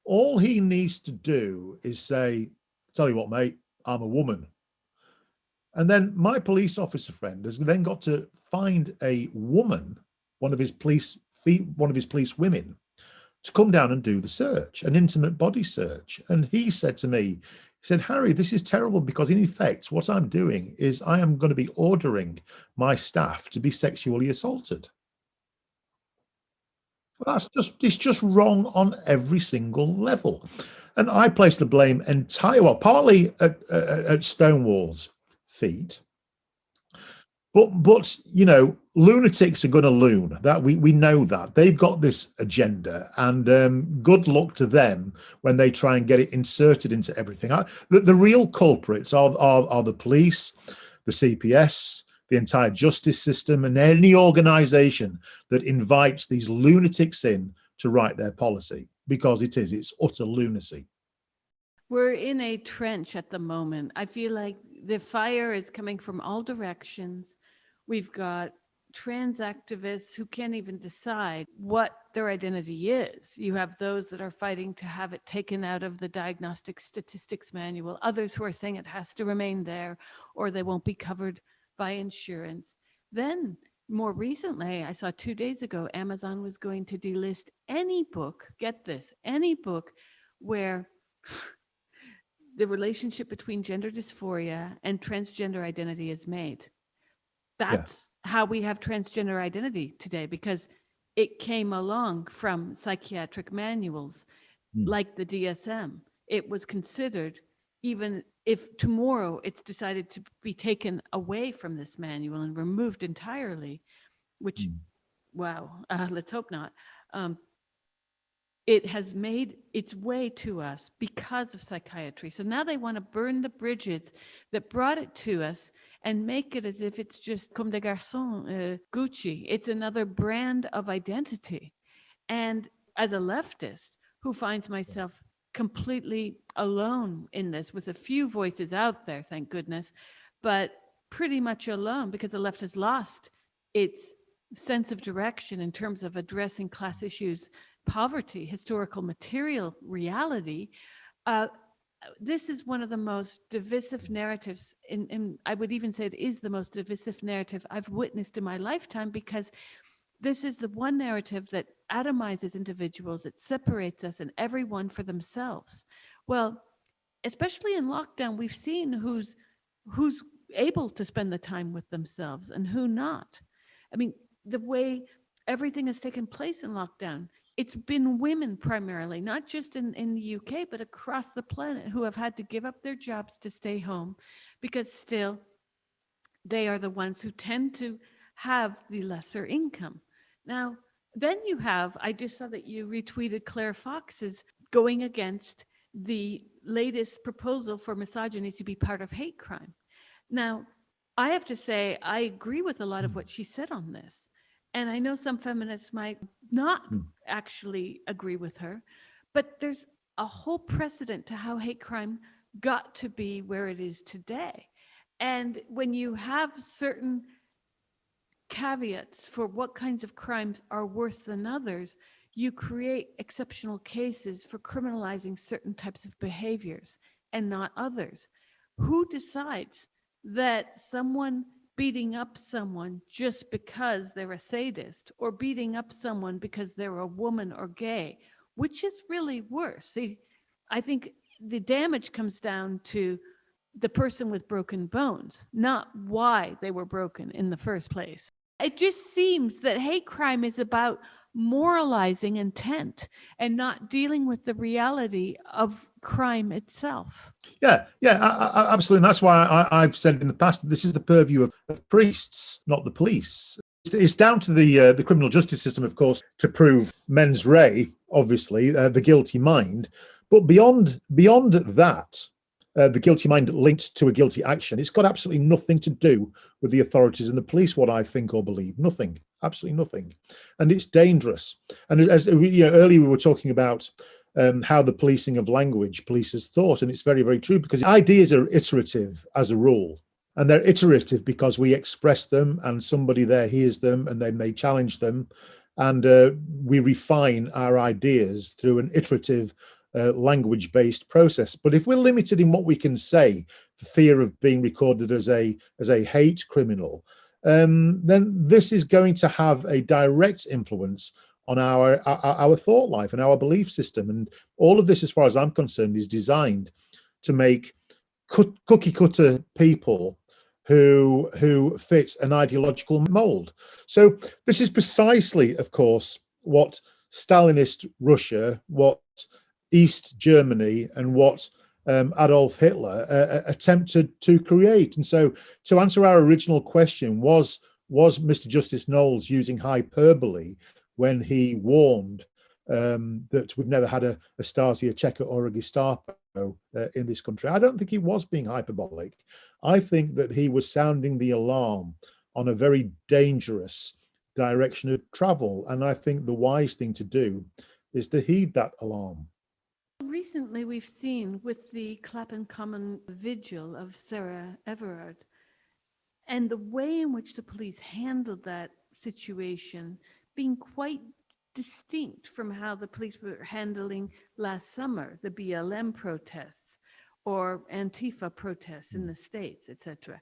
All he needs to do is say, tell you what, mate, I'm a woman. And then my police officer friend has then got to find a woman, one of his police women, to come down and do the search, an intimate body search. And he said to me, he said, Harry, this is terrible because in effect, what I'm doing is I am going to be ordering my staff to be sexually assaulted. Well, it's just wrong on every single level. And I place the blame partly at Stonewall's feet. But lunatics are going to loon. That we know that they've got this agenda, and good luck to them when they try and get it inserted into everything. The real culprits are the police, the CPS, the entire justice system, and any organisation that invites these lunatics in to write their policy, because it's utter lunacy.
We're in a trench at the moment. I feel like the fire is coming from all directions. We've got trans activists who can't even decide what their identity is. You have those that are fighting to have it taken out of the Diagnostic Statistics Manual, others who are saying it has to remain there or they won't be covered by insurance. Then more recently, I saw 2 days ago, Amazon was going to delist any book, get this, any book where the relationship between gender dysphoria and transgender identity is made. That's how we have transgender identity today, because it came along from psychiatric manuals like the DSM. It was considered, even if tomorrow it's decided to be taken away from this manual and removed entirely, which, let's hope not. It has made its way to us because of psychiatry. So now they want to burn the bridges that brought it to us and make it as if it's just comme des garçons, Gucci. It's another brand of identity. And as a leftist who finds myself completely alone in this, with a few voices out there, thank goodness, but pretty much alone because the left has lost its sense of direction in terms of addressing class issues, poverty, historical material reality, this is one of the most divisive narratives, and I would even say it is the most divisive narrative I've witnessed in my lifetime, because this is the one narrative that atomizes individuals, it separates us and everyone for themselves. Well, especially in lockdown, we've seen who's able to spend the time with themselves and who not. I mean, the way everything has taken place in lockdown, it's been women primarily, not just in the UK, but across the planet, who have had to give up their jobs to stay home, because still they are the ones who tend to have the lesser income. Now, then you have, I just saw that you retweeted Claire Fox's going against the latest proposal for misogyny to be part of hate crime. Now, I have to say, I agree with a lot of what she said on this. And I know some feminists might not actually agree with her, but there's a whole precedent to how hate crime got to be where it is today. And when you have certain caveats for what kinds of crimes are worse than others, you create exceptional cases for criminalizing certain types of behaviors and not others. Who decides that someone beating up someone just because they're a sadist, or beating up someone because they're a woman or gay, which is really worse? See, I think the damage comes down to the person with broken bones, not why they were broken in the first place. It just seems that hate crime is about moralizing intent and not dealing with the reality of crime itself.
Yeah, absolutely. And that's why I've said in the past that this is the purview of priests, not the police. It's down to the criminal justice system, of course, to prove mens rea, obviously, the guilty mind. But beyond that, the guilty mind linked to a guilty action, it's got absolutely nothing to do with the authorities and the police, what I think or believe. Nothing, absolutely nothing. And it's dangerous. And as earlier we were talking about how the policing of language polices thought, and it's very, very true, because ideas are iterative as a rule. And they're iterative because we express them and somebody there hears them and then they challenge them. And we refine our ideas through an iterative language-based process. But if we're limited in what we can say for fear of being recorded as a hate criminal, then this is going to have a direct influence on our thought life and our belief system. And all of this, as far as I'm concerned, is designed to make cookie cutter people who fit an ideological mold. So this is precisely, of course, what Stalinist Russia, what East Germany, and what Adolf Hitler attempted to create. And so, to answer our original question, was Mr. Justice Knowles using hyperbole when he warned that we've never had a Stasi, a Cheka, or a Gestapo in this country? I don't think he was being hyperbolic. I think that he was sounding the alarm on a very dangerous direction of travel. And I think the wise thing to do is to heed that alarm.
Recently, we've seen with the Clapham Common vigil of Sarah Everard, and the way in which the police handled that situation being quite distinct from how the police were handling last summer, the BLM protests or Antifa protests in the States, etc.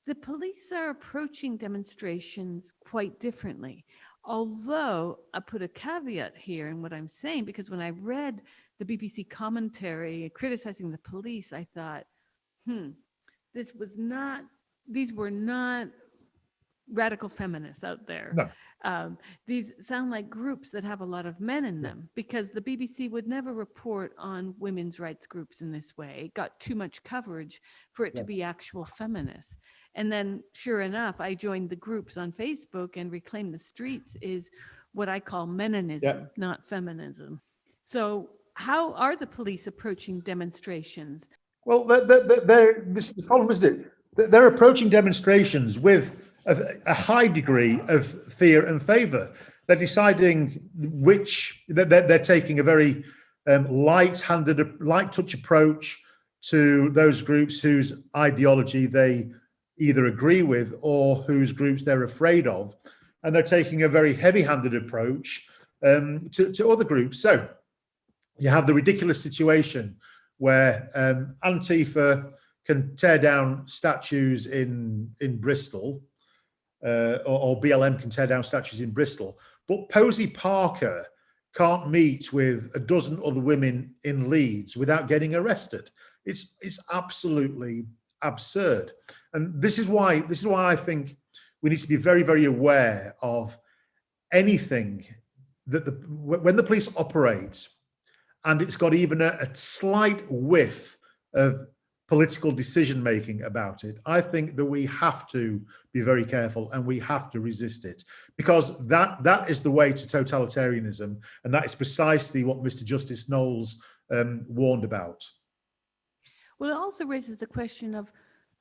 The police are approaching demonstrations quite differently. Although I put a caveat here in what I'm saying, because when I read the BBC commentary criticizing the police, I thought, these were not radical feminists out there.
No.
These sound like groups that have a lot of men in them, because the BBC would never report on women's rights groups in this way. It got too much coverage for it to be actual feminists. And then, sure enough, I joined the groups on Facebook, and Reclaim the Streets is what I call meninism, not feminism. So how are the police approaching demonstrations?
Well, this is the problem, isn't it? They're approaching demonstrations with a high degree of fear and favor. They're deciding they're taking a very light touch approach to those groups whose ideology they either agree with or whose groups they're afraid of. And they're taking a very heavy-handed approach to other groups. So you have the ridiculous situation where Antifa can tear down statues in Bristol, or BLM can tear down statues in Bristol, but Posey Parker can't meet with a dozen other women in Leeds without getting arrested. It's absolutely absurd. And this is why I think we need to be very, very aware of anything that when the police operate and it's got even a slight whiff of political decision making about it. I think that we have to be very careful and we have to resist it, because that is the way to totalitarianism, and that is precisely what Mr. Justice Knowles warned about.
Well, it also raises the question of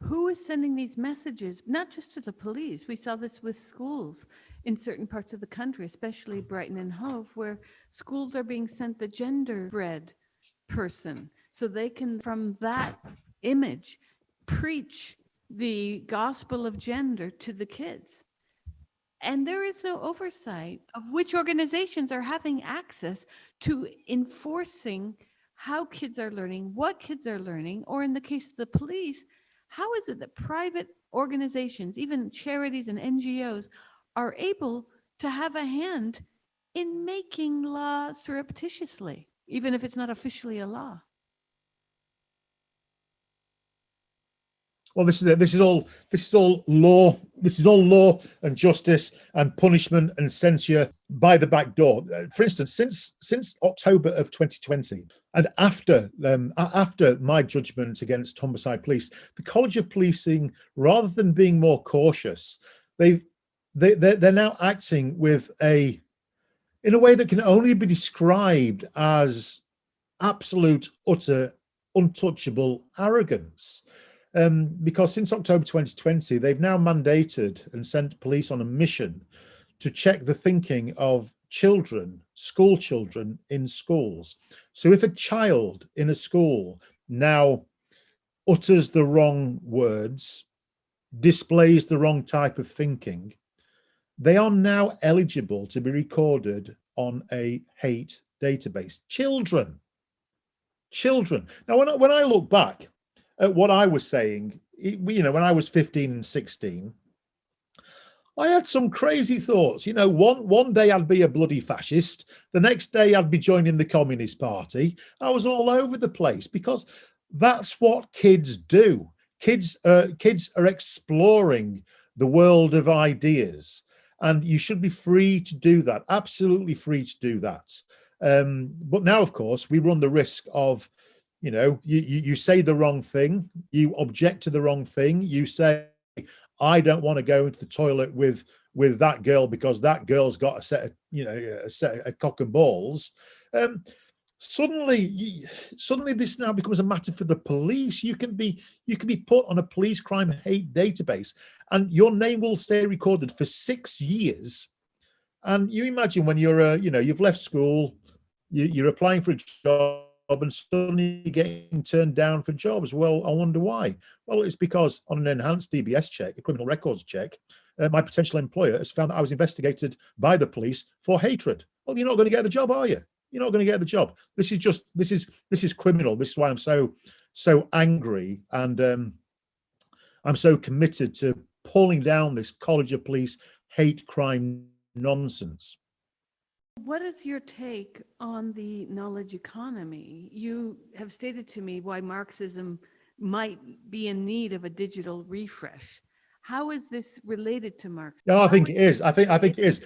who is sending these messages, not just to the police. We saw this with schools in certain parts of the country, especially Brighton and Hove, where schools are being sent the genderbread person so they can, from that image, preach the gospel of gender to the kids. And there is no oversight of which organizations are having access to enforcing how kids are learning, what kids are learning, or in the case of the police, how is it that private organizations, even charities and NGOs, are able to have a hand in making law surreptitiously, even if it's not officially a law?
Well, this is all law. This is all law and justice and punishment and censure by the back door. For instance, since October of 2020, and after my judgment against Humberside Police, the College of Policing, rather than being more cautious, they're now acting in a way that can only be described as absolute, utter, untouchable arrogance. Because since October 2020, they've now mandated and sent police on a mission to check the thinking of children, school children in schools. So if a child in a school now utters the wrong words, displays the wrong type of thinking, they are now eligible to be recorded on a hate database. Children. Now, when I look back at what I was saying, when I was 15 and 16, I had some crazy thoughts. One day I'd be a bloody fascist. The next day I'd be joining the Communist Party. I was all over the place because that's what kids do. Kids are exploring the world of ideas, and you should be free to do that. Absolutely free to do that. But now, of course, we run the risk of, you say the wrong thing, you object to the wrong thing, you say, I don't want to go into the toilet with that girl because that girl's got a set of cock and balls. Suddenly this now becomes a matter for the police. You can be put on a police crime hate database and your name will stay recorded for 6 years. And you imagine when you're you've left school, you're applying for a job, and suddenly getting turned down for jobs. Well, I wonder why. Well, it's because on an enhanced DBS check, a criminal records check, my potential employer has found that I was investigated by the police for hatred. Well, you're not going to get the job, are you? You're not going to get the job. This is criminal. This is why I'm so angry, and I'm so committed to pulling down this College of Police hate crime nonsense.
What is your take on the knowledge economy? You have stated to me why Marxism might be in need of a digital refresh. How is this related to Marxism?
No, I think it is. I think it is.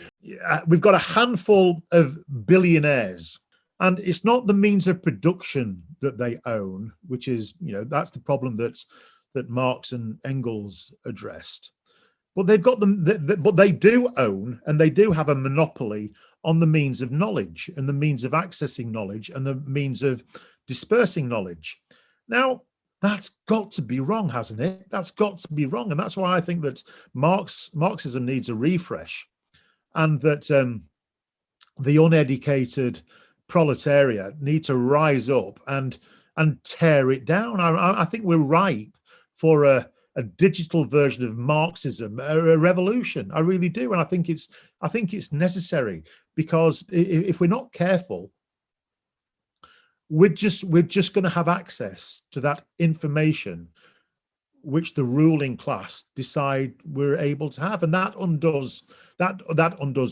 We've got a handful of billionaires, and it's not the means of production that they own, which is, that's the problem that Marx and Engels addressed. But they've got them. But they do own, and they do have a monopoly on the means of knowledge and the means of accessing knowledge and the means of dispersing knowledge. Now, that's got to be wrong, hasn't it? That's got to be wrong. And that's why I think that Marxism needs a refresh, and that the uneducated proletariat need to rise up and tear it down. I think we're ripe for a digital version of Marxism, a revolution. I really do. And I think it's necessary, because if we're not careful, we're just going to have access to that information which the ruling class decide we're able to have, and that undoes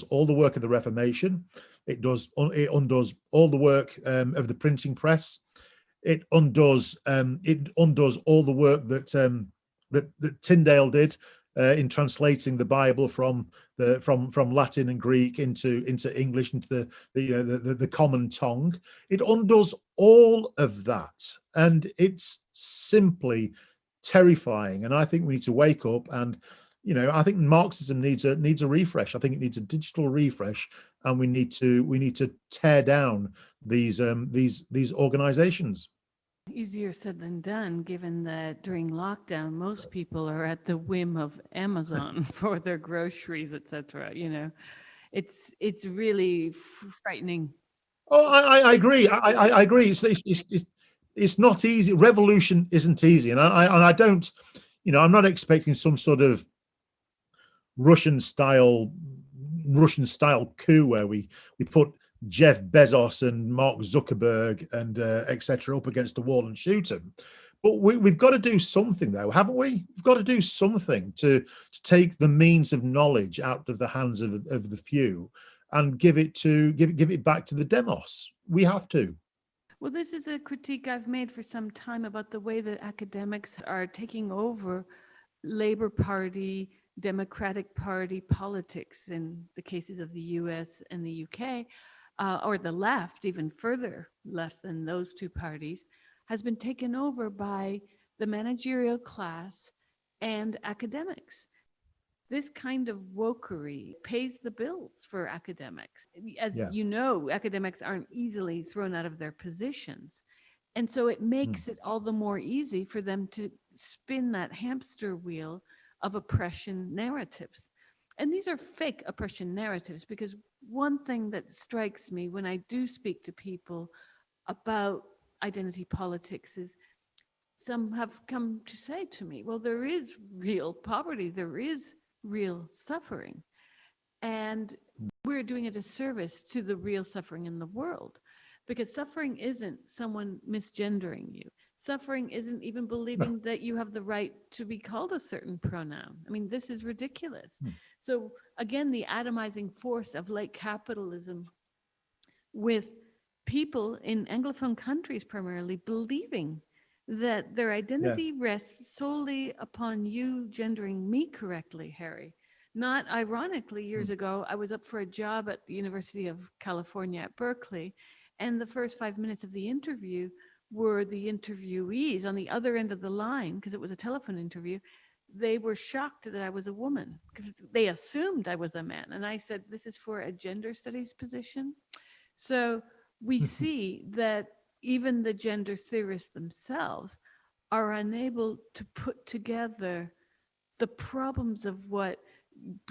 all the work of the Reformation. It undoes all the work of the printing press. It undoes all the work that Tyndale did in translating the Bible from Latin and Greek into English, into the common tongue. It undoes all of that, and it's simply terrifying. And I think we need to wake up, and I think Marxism needs a refresh. I think it needs a digital refresh, and we need to tear down these organizations.
Easier said than done, given that during lockdown, most people are at the whim of Amazon for their groceries, etc. It's really frightening.
Oh, I agree. I agree. It's not easy. Revolution isn't easy, and I don't. I'm not expecting some sort of Russian style coup where we put Jeff Bezos and Mark Zuckerberg and etc. up against the wall and shoot them. But we've got to do something, though, haven't we? We've got to do something to take the means of knowledge out of the hands of the few and give it back to the demos. We have to.
Well, this is a critique I've made for some time about the way that academics are taking over Labor Party, Democratic Party politics in the cases of the US and the UK, or the left, even further left than those two parties, has been taken over by the managerial class and academics. This kind of wokery pays the bills for academics. As you know, academics aren't easily thrown out of their positions. And so it makes it all the more easy for them to spin that hamster wheel of oppression narratives. And these are fake oppression narratives, because one thing that strikes me when I do speak to people about identity politics is some have come to say to me, well, there is real poverty, there is real suffering, and we're doing a disservice to the real suffering in the world, because suffering isn't someone misgendering you. Suffering isn't even believing that you have the right to be called a certain pronoun. I mean, this is ridiculous. So again, the atomizing force of late capitalism with people in Anglophone countries primarily believing that their identity rests solely upon you gendering me correctly, Harry. Not ironically, years ago, I was up for a job at the University of California at Berkeley, and the first 5 minutes of the interview were the interviewees on the other end of the line, because it was a telephone interview. They were shocked that I was a woman, because they assumed I was a man. And I said, this is for a gender studies position. So we see that even the gender theorists themselves are unable to put together the problems of what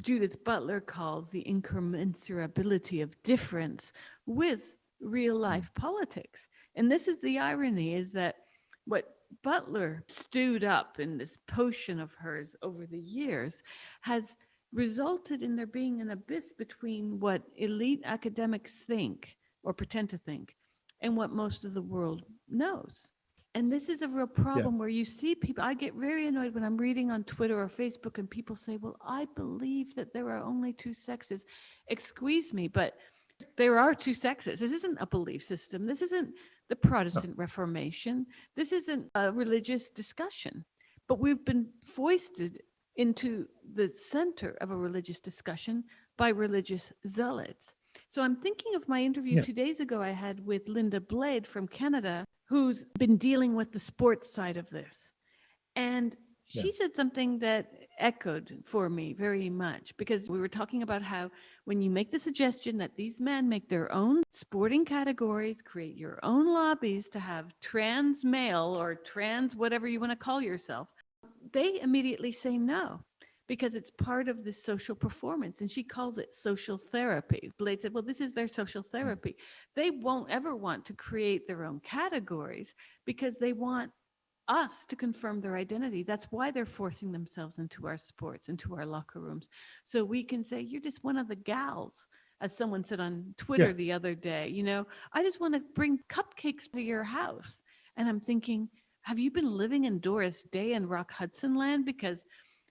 Judith Butler calls the incommensurability of difference with real life politics. And this is the irony, is that what Butler stewed up in this potion of hers over the years has resulted in there being an abyss between what elite academics think or pretend to think and what most of the world knows. And this is a real problem where you see people, I get very annoyed when I'm reading on Twitter or Facebook and people say, well, I believe that there are only two sexes. Excuse me, but there are two sexes. This isn't a belief system. This isn't the Protestant Reformation. This isn't a religious discussion. But we've been foisted into the center of a religious discussion by religious zealots. So I'm thinking of my interview 2 days ago I had with Linda Blade from Canada, who's been dealing with the sports side of this. And she said something that echoed for me very much, because we were talking about how when you make the suggestion that these men make their own sporting categories, create your own lobbies to have trans male or trans whatever you want to call yourself, they immediately say no, because it's part of this social performance. And she calls it social therapy. Blade said, well, this is their social therapy. They won't ever want to create their own categories because they want us to confirm their identity. That's why they're forcing themselves into our sports, into our locker rooms. So we can say, you're just one of the gals. as someone said on Twitter
Yeah.
the other day. I just want to bring cupcakes to your house. And I'm thinking, have you been living in Doris Day and Rock Hudson land? Because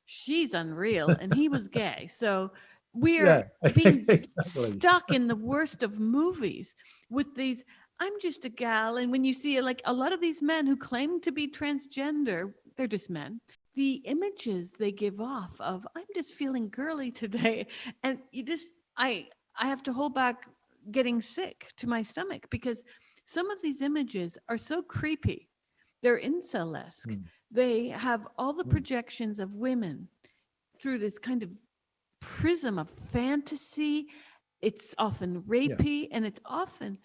she's unreal and he was gay. So we're
Yeah.
being
Exactly.
stuck in the worst of movies with these, I'm just a gal. And when you see like a lot of these men who claim to be transgender, they're just men. The images they give off of, I'm just feeling girly today. And I have to hold back getting sick to my stomach because some of these images are so creepy. They're incel-esque.
Mm.
They have all the
Mm.
projections of women through this kind of prism of fantasy. It's often
Yeah.
rapey and it's often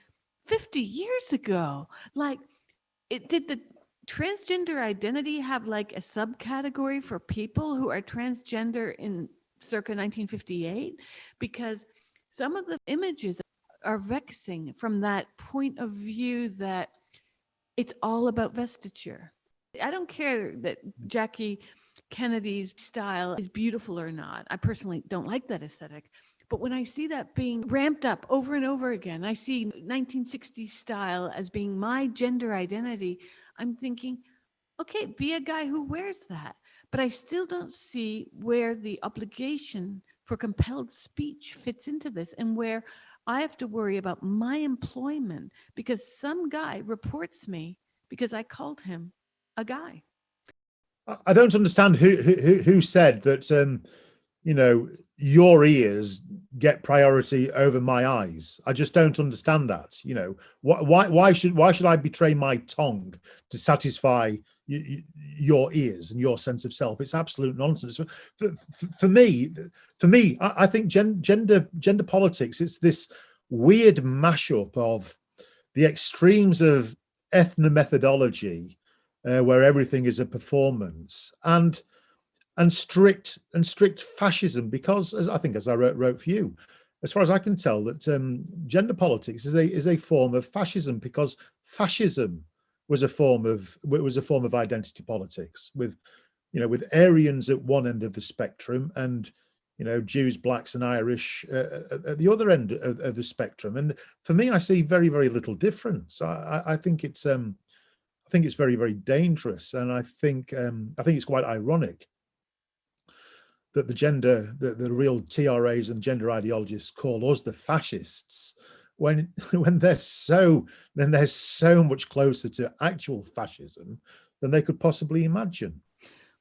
50 years ago. Like, did the transgender identity have like a subcategory for people who are transgender in circa 1958? Because some of the images are vexing from that point of view that it's all about vestiture. I don't care that Jackie Kennedy's style is beautiful or not. I personally don't like that aesthetic. But when I see that being ramped up over and over again, I see 1960s style as being my gender identity, I'm thinking, okay, be a guy who wears that. But I still don't see where the obligation for compelled speech fits into this and where I have to worry about my employment because some guy reports me because I called him a guy.
I don't understand who said that. Your ears get priority over my eyes. I just don't understand that. Why should I betray my tongue to satisfy your ears and your sense of self? It's absolute nonsense. For me, I think gender politics. It's this weird mashup of the extremes of ethnomethodology, where everything is a performance, and strict fascism. Because, as I wrote for you, as far as I can tell, that gender politics is a form of fascism, because fascism was a form of identity politics, with Aryans at one end of the spectrum and Jews, blacks, and Irish at the other end of the spectrum. And for me, I see very, very little difference. I think it's very, very dangerous, and I think it's quite ironic that the real TRAs and gender ideologists call us the fascists, when they're so much closer to actual fascism than they could possibly imagine.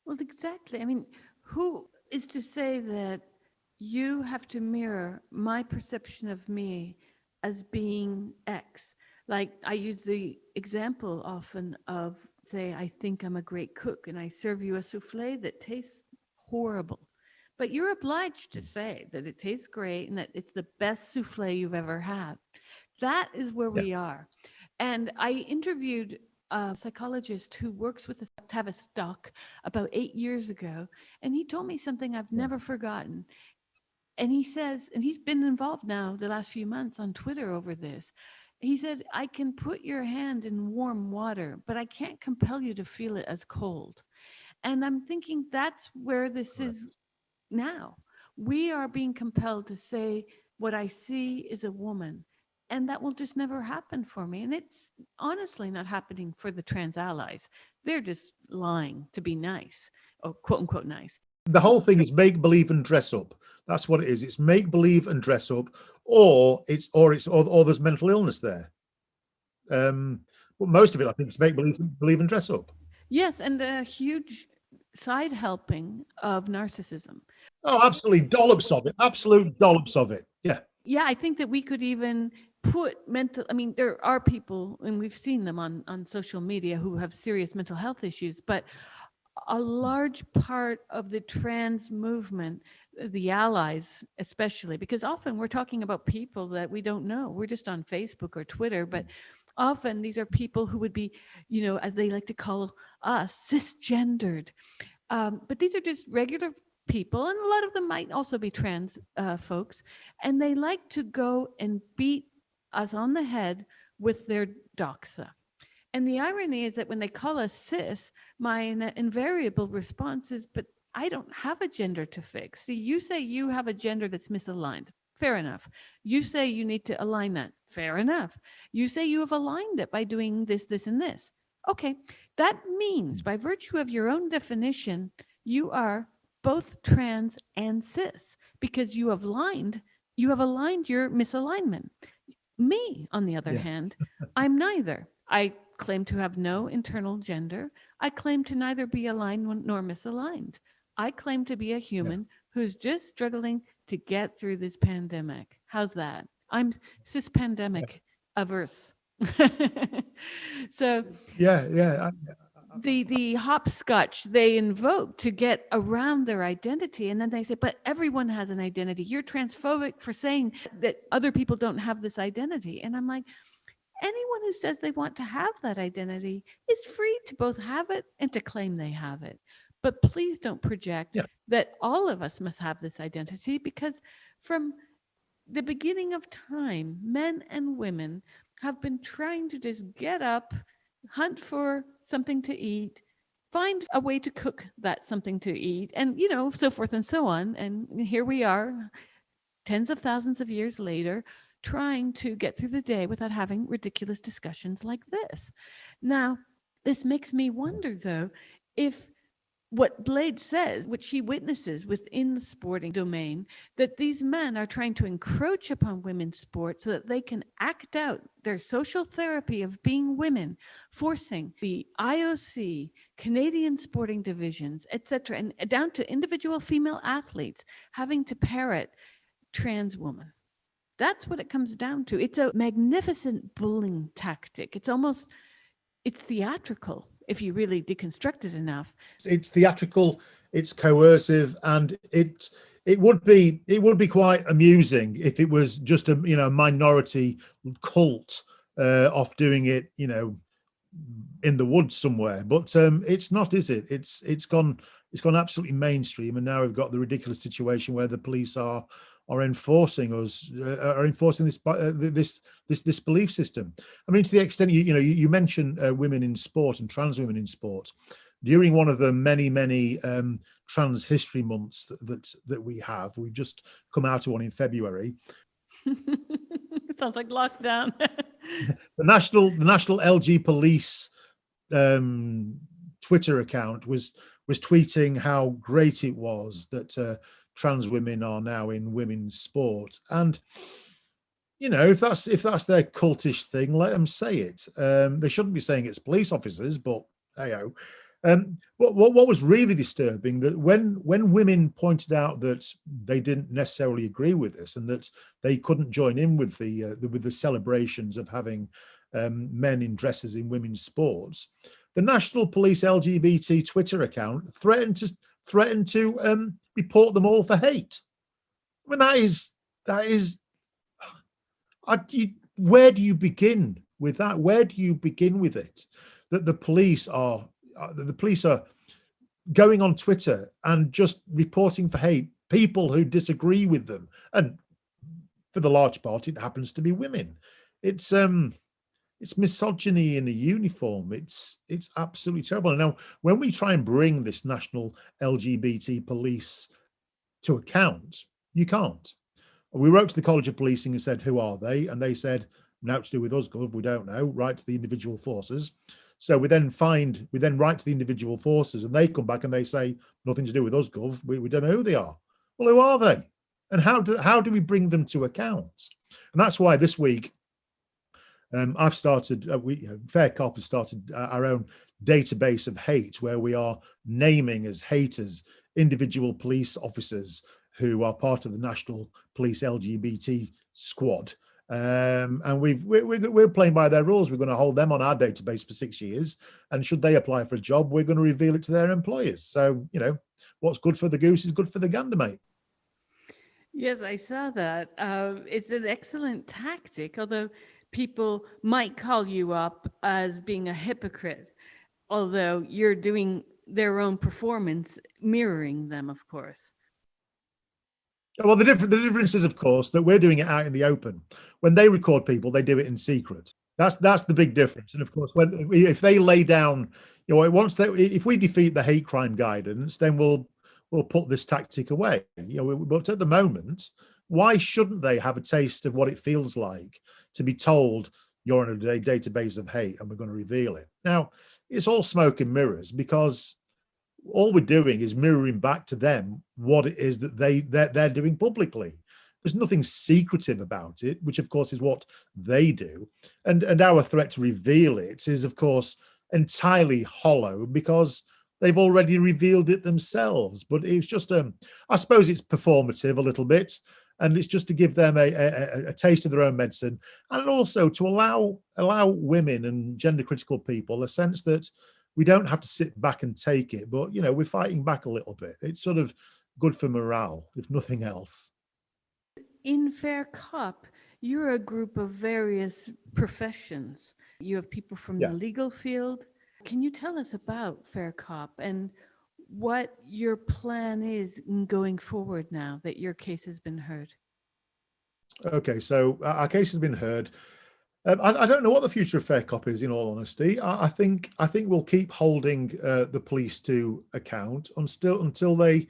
Well, exactly. I mean, who is to say that you have to mirror my perception of me as being X? Like, I use the example often of, say, I think I'm a great cook and I serve you a souffle that tastes horrible. But you're obliged to say that it tastes great and that it's the best souffle you've ever had. That is where
Yeah.
we are. And I interviewed a psychologist who works with the Tavistock about 8 years ago, and he told me something I've never forgotten. And he says, and he's been involved now the last few months on Twitter over this. He said, I can put your hand in warm water, but I can't compel you to feel it as cold. And I'm thinking that's where this is now. We are being compelled to say, what I see is a woman. And that will just never happen for me. And it's honestly not happening for the trans allies. They're just lying to be nice, or quote unquote nice.
The whole thing is make believe and dress up. That's what it is. It's make believe and dress up, or there's mental illness there. But most of it, I think, is make believe and dress up.
Yes, and a huge side helping of narcissism.
Oh, absolutely dollops of it. Absolute dollops of it. Yeah.
Yeah, I think that we could even put I mean, there are people, and we've seen them on social media, who have serious mental health issues, but a large part of the trans movement, the allies especially, because often we're talking about people that we don't know. We're just on Facebook or Twitter, but often these are people who would be, as they like to call us, cisgendered. But these are just regular people, and a lot of them might also be trans folks, and they like to go and beat us on the head with their doxa. And the irony is that when they call us cis, my invariable response is, but I don't have a gender to fix. See, you say you have a gender that's misaligned. Fair enough. You say you need to align that. Fair enough. You say you have aligned it by doing this, this, and this. Okay. That means, by virtue of your own definition, you are both trans and cis because you have aligned your misalignment. Me, on the other
Yeah.
hand, I'm neither. I claim to have no internal gender. I claim to neither be aligned nor misaligned. I claim to be a human who's just struggling to get through this pandemic. How's that? I'm cis pandemic averse. So
Yeah.
the hopscotch they invoke to get around their identity, and then they say, but everyone has an identity. You're transphobic for saying that other people don't have this identity. And I'm like, anyone who says they want to have that identity is free to both have it and to claim they have it. But please don't project that all of us must have this identity, because from the beginning of time, men and women have been trying to just get up, hunt for something to eat, find a way to cook that something to eat, and, so forth and so on. And here we are, tens of thousands of years later, trying to get through the day without having ridiculous discussions like this. Now, this makes me wonder, though, if what Blade says, what she witnesses within the sporting domain, that these men are trying to encroach upon women's sport so that they can act out their social therapy of being women, forcing the IOC, Canadian sporting divisions, etc., and down to individual female athletes having to parrot trans woman. That's what it comes down to. It's a magnificent bullying tactic. It's theatrical if you really deconstruct it enough.
It's theatrical, it's coercive, and it would be quite amusing if it was just a minority cult off doing it in the woods somewhere. But it's not, is it? It's gone absolutely mainstream, and now we've got the ridiculous situation where the police are enforcing this belief system. I mean, to the extent you mentioned women in sport and trans women in sport during one of the many trans history months that we've just come out of one in February.
It sounds like lockdown.
the national LG Police Twitter account was tweeting how great it was that trans women are now in women's sport. And if that's their cultish thing, let them say it. They shouldn't be saying it's police officers, but hey-o. What was really disturbing, that when women pointed out that they didn't necessarily agree with this and that they couldn't join in with the celebrations of having men in dresses in women's sports, the National Police LGBT Twitter account threatened to report them all for hate. I mean, that is. Where do you begin with that? Where do you begin with it? That the police are going on Twitter and just reporting for hate people who disagree with them, and for the large part, it happens to be women. It's misogyny in a uniform. It's absolutely terrible. And now, when we try and bring this national LGBT police to account, you can't. We wrote to the College of Policing and said, who are they? And they said, nothing to do with us, Gov, we don't know. Write to the individual forces. So we then write to the individual forces, and they come back and they say, nothing to do with us, Gov. We don't know who they are. Well, who are they? And how do we bring them to account? And that's why this week, I've started, Fair Cop has started our own database of hate, where we are naming as haters individual police officers who are part of the National Police LGBT squad. And we're playing by their rules. We're going to hold them on our database for 6 years. And should they apply for a job, we're going to reveal it to their employers. So, what's good for the goose is good for the gander, mate.
Yes, I saw that. It's an excellent tactic, although people might call you up as being a hypocrite, although you're doing their own performance, mirroring them, of course.
Well, the difference is, of course, that we're doing it out in the open. When they record people, they do it in secret. That's the big difference. And of course, if they lay down, if we defeat the hate crime guidance, then we'll put this tactic away. But at the moment, why shouldn't they have a taste of what it feels like to be told you're in a database of hate and we're going to reveal it? Now, it's all smoke and mirrors, because all we're doing is mirroring back to them what it is that they're doing publicly. There's nothing secretive about it, which of course is what they do. And our threat to reveal it is, of course, entirely hollow, because they've already revealed it themselves. But it's just, I suppose it's performative a little bit, and it's just to give them a taste of their own medicine, and also to allow women and gender critical people a sense that we don't have to sit back and take it, but we're fighting back a little bit. It's sort of good for morale, if nothing else.
In Fair Cop, you're a group of various professions. You have people from the legal field. Can you tell us about Fair Cop and what your plan is going forward now that your case has been heard?
Okay, so our case has been heard. I don't know what the future of Fair Cop is, in all honesty. I think we'll keep holding the police to account until they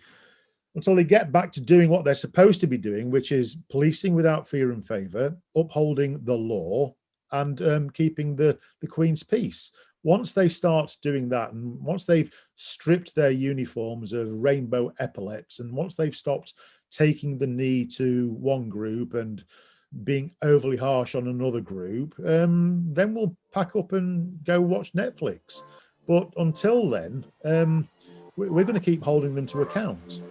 get back to doing what they're supposed to be doing, which is policing without fear and favour, upholding the law, and keeping the Queen's peace. Once they start doing that, and once they've stripped their uniforms of rainbow epaulets, and once they've stopped taking the knee to one group and being overly harsh on another group, then we'll pack up and go watch Netflix. But until then, we're going to keep holding them to account.